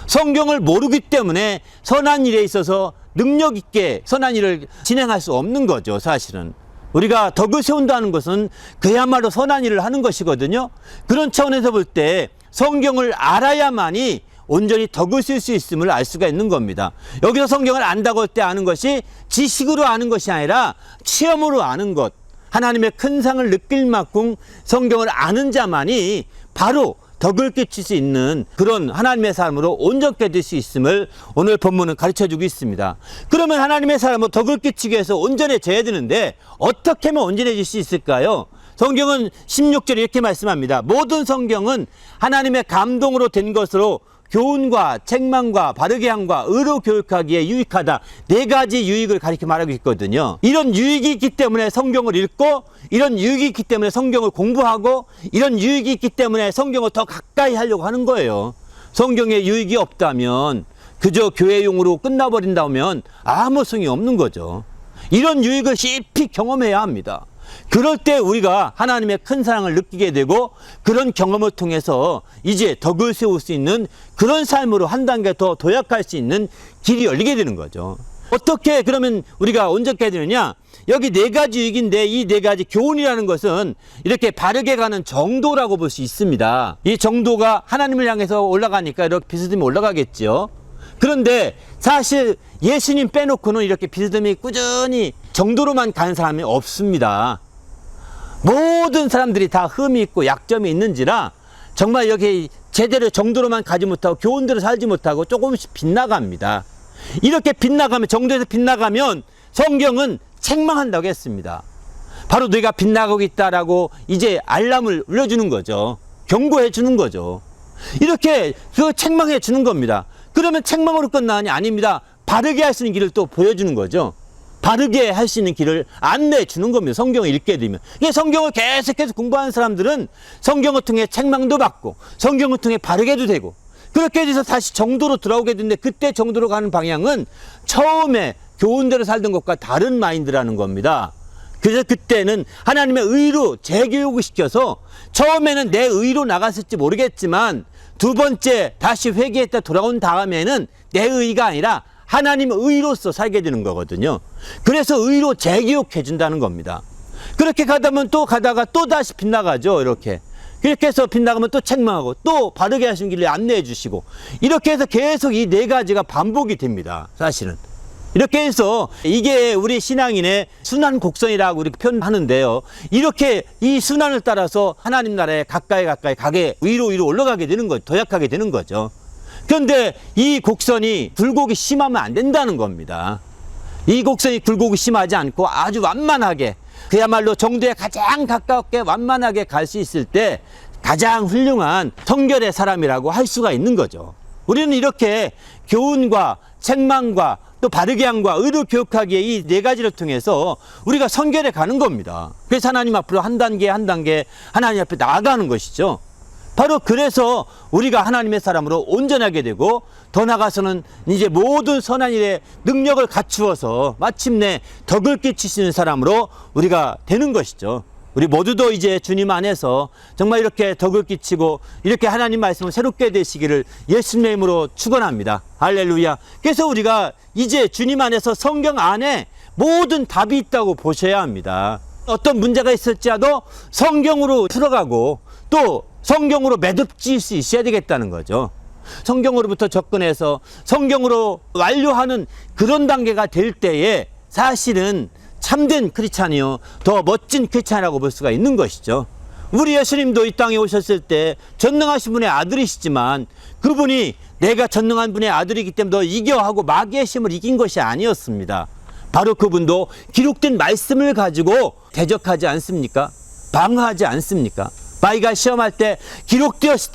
성경을 모르기 때문에 선한 일에 있어서 능력 있게 선한 일을 진행할 수 없는 거죠. 사실은 우리가 덕을 세운다는 것은 그야말로 선한 일을 하는 것이거든요. 그런 차원에서 볼 때 성경을 알아야만이 온전히 덕을 쓸 수 있음을 알 수가 있는 겁니다. 여기서 성경을 안다고 할 때 아는 것이 지식으로 아는 것이 아니라 체험으로 아는 것, 하나님의 큰 상을 느낄 만큼 성경을 아는 자만이 바로 덕을 끼칠 수 있는 그런 하나님의 사람으로 온전케 될 수 있음을 오늘 본문은 가르쳐주고 있습니다. 그러면 하나님의 사람으로 덕을 끼치기 위해서 온전해져야 되는데 어떻게 하면 온전해질 수 있을까요? 성경은 16절에 이렇게 말씀합니다. 모든 성경은 하나님의 감동으로 된 것으로 교훈과 책망과 바르게 함과 의로 교육하기에 유익하다. 4가지 유익을 가리켜 말하고 있거든요. 이런 유익이 있기 때문에 성경을 읽고, 이런 유익이 있기 때문에 성경을 공부하고, 이런 유익이 있기 때문에 성경을 더 가까이 하려고 하는 거예요. 성경에 유익이 없다면 그저 교회용으로 끝나버린다면 아무 소용이 없는 거죠. 이런 유익을 깊이 경험해야 합니다. 그럴 때 우리가 하나님의 큰 사랑을 느끼게 되고 그런 경험을 통해서 이제 덕을 세울 수 있는 그런 삶으로 한 단계 더 도약할 수 있는 길이 열리게 되는 거죠. 어떻게 그러면 우리가 온전케 되느냐? 여기 4가지 유익인데 이 4가지 교훈이라는 것은 이렇게 바르게 가는 정도라고 볼 수 있습니다. 이 정도가 하나님을 향해서 올라가니까 이렇게 비스듬히 올라가겠죠. 그런데 사실 예수님 빼놓고는 이렇게 비스듬히 꾸준히 정도로만 가는 사람이 없습니다. 모든 사람들이 다 흠이 있고 약점이 있는지라 정말 여기 제대로 정도로만 가지 못하고 교훈대로 살지 못하고 조금씩 빗나갑니다. 이렇게 빗나가면, 정도에서 빗나가면 성경은 책망한다고 했습니다. 바로 너희가 빗나가고 있다라고 이제 알람을 울려주는 거죠. 경고해 주는 거죠. 이렇게 그 책망해 주는 겁니다. 그러면 책망으로 끝나니 아닙니다. 바르게 할 수 있는 길을 또 보여주는 거죠. 바르게 할 수 있는 길을 안내해 주는 겁니다. 성경을 읽게 되면. 성경을 계속해서 공부하는 사람들은 성경을 통해 책망도 받고 성경을 통해 바르게도 되고 그렇게 돼서 다시 정도로 돌아오게 되는데 그때 정도로 가는 방향은 처음에 교훈대로 살던 것과 다른 마인드라는 겁니다. 그래서 그때는 하나님의 의로 재교육을 시켜서 처음에는 내 의로 나갔을지 모르겠지만 두 번째 다시 회개했다 돌아온 다음에는 내 의가 아니라 하나님의 의로서 살게 되는 거거든요. 그래서 의로 재교육해 준다는 겁니다. 그렇게 가다면 또 가다가 또 다시 빗나가죠. 이렇게 해서 빗나가면 또 책망하고 또 바르게 하시는 길을 안내해 주시고 이렇게 해서 계속 이 4가지가 반복이 됩니다. 사실은 이렇게 해서 이게 우리 신앙인의 순환 곡선이라고 이렇게 표현하는데요. 이렇게 이 순환을 따라서 하나님 나라에 가까이 가게 위로 올라가게 되는 거죠. 도약하게 되는 거죠. 그런데 이 곡선이 굴곡이 심하면 안 된다는 겁니다. 이 곡선이 굴곡이 심하지 않고 아주 완만하게 그야말로 정도에 가장 가깝게 완만하게 갈 수 있을 때 가장 훌륭한 성결의 사람이라고 할 수가 있는 거죠. 우리는 이렇게 교훈과 책망과 또 바르게 함과 의로 교육하기에 이 4가지를 통해서 우리가 성결해 가는 겁니다. 그래서 하나님 앞으로 한 단계 하나님 앞에 나아가는 것이죠. 바로 그래서 우리가 하나님의 사람으로 온전하게 되고 더 나아가서는 이제 모든 선한 일에 능력을 갖추어서 마침내 덕을 끼치시는 사람으로 우리가 되는 것이죠. 우리 모두도 이제 주님 안에서 정말 이렇게 덕을 끼치고 이렇게 하나님 말씀을 새롭게 되시기를 예수님의 이름으로 축원합니다. 할렐루야. 그래서 우리가 이제 주님 안에서 성경 안에 모든 답이 있다고 보셔야 합니다. 어떤 문제가 있을지라도 성경으로 풀어가고 또 성경으로 매듭질 수 있어야 되겠다는 거죠. 성경으로부터 접근해서 성경으로 완료하는 그런 단계가 될 때에 사실은 참된 크리스찬이요 더 멋진 크리스찬이라고 볼 수가 있는 것이죠. 우리 예수님도 이 땅에 오셨을 때 전능하신 분의 아들이시지만 그분이 내가 전능한 분의 아들이기 때문에 너 이겨 하고 마귀의 힘을 이긴 것이 아니었습니다. 바로 그분도 기록된 말씀을 가지고 대적하지 않습니까? 방어하지 않습니까? 마귀가 시험할 때 기록되었을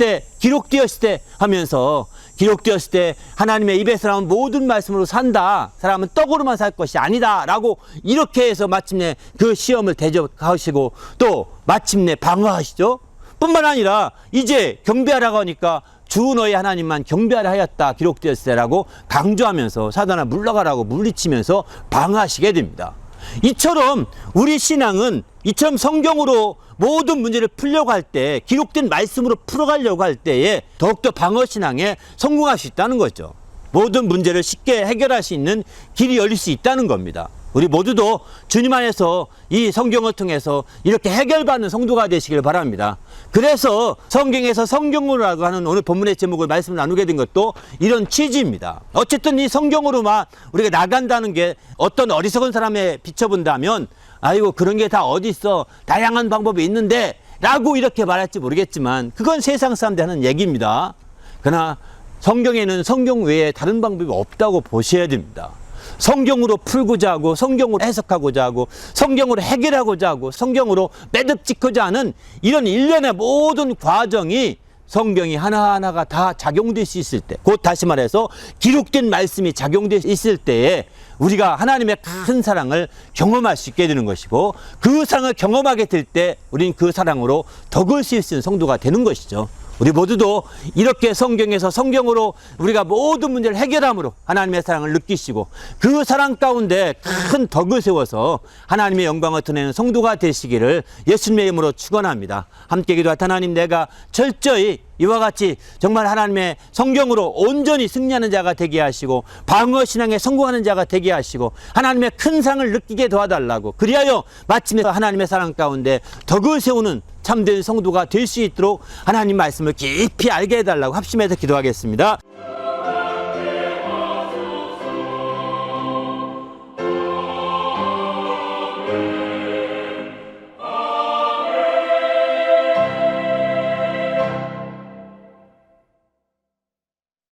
때 하면서 기록되었을 때 하나님의 입에서 나온 모든 말씀으로 산다. 사람은 떡으로만 살 것이 아니다. 라고 이렇게 해서 마침내 그 시험을 대적하시고 또 마침내 방어하시죠. 뿐만 아니라 이제 경배하라고 하니까 주 너희 하나님만 경배하라 하였다. 기록되었을 때라고 강조하면서 사단아 물러가라고 물리치면서 방어하시게 됩니다. 이처럼 우리 신앙은 이처럼 성경으로 모든 문제를 풀려고 할 때 기록된 말씀으로 풀어가려고 할 때에 더욱더 방어신앙에 성공할 수 있다는 거죠. 모든 문제를 쉽게 해결할 수 있는 길이 열릴 수 있다는 겁니다. 우리 모두도 주님 안에서 이 성경을 통해서 이렇게 해결받는 성도가 되시길 바랍니다. 그래서 성경에서 성경으로라고 하는 오늘 본문의 제목을 말씀을 나누게 된 것도 이런 취지입니다. 어쨌든 이 성경으로만 우리가 나간다는 게 어떤 어리석은 사람에 비춰본다면 아이고 그런 게 다 어디 있어 다양한 방법이 있는데 라고 이렇게 말할지 모르겠지만 그건 세상 사람들 하는 얘기입니다. 그러나 성경에는 성경 외에 다른 방법이 없다고 보셔야 됩니다. 성경으로 풀고자 하고 성경으로 해석하고자 하고 성경으로 해결하고자 하고 성경으로 매듭 짓고자 하는 이런 일련의 모든 과정이 성경이 하나하나가 다 작용될 수 있을 때, 곧 다시 말해서 기록된 말씀이 작용될 수 있을 때에 우리가 하나님의 큰 사랑을 경험할 수 있게 되는 것이고 그 사랑을 경험하게 될 때 우리는 그 사랑으로 덕을 수 있는 성도가 되는 것이죠. 우리 모두도 이렇게 성경에서 성경으로 우리가 모든 문제를 해결함으로 하나님의 사랑을 느끼시고 그 사랑 가운데 큰 덕을 세워서 하나님의 영광을 드러내는 성도가 되시기를 예수님의 이름으로 축원합니다. 함께 기도할 하나님, 내가 철저히 이와 같이 정말 하나님의 성경으로 온전히 승리하는 자가 되게 하시고 방어 신앙에 성공하는 자가 되게 하시고 하나님의 큰 사랑을 느끼게 도와달라고, 그리하여 마침내 하나님의 사랑 가운데 덕을 세우는 참된 성도가 될 수 있도록 하나님 말씀을 깊이 알게 해달라고 합심해서 기도하겠습니다.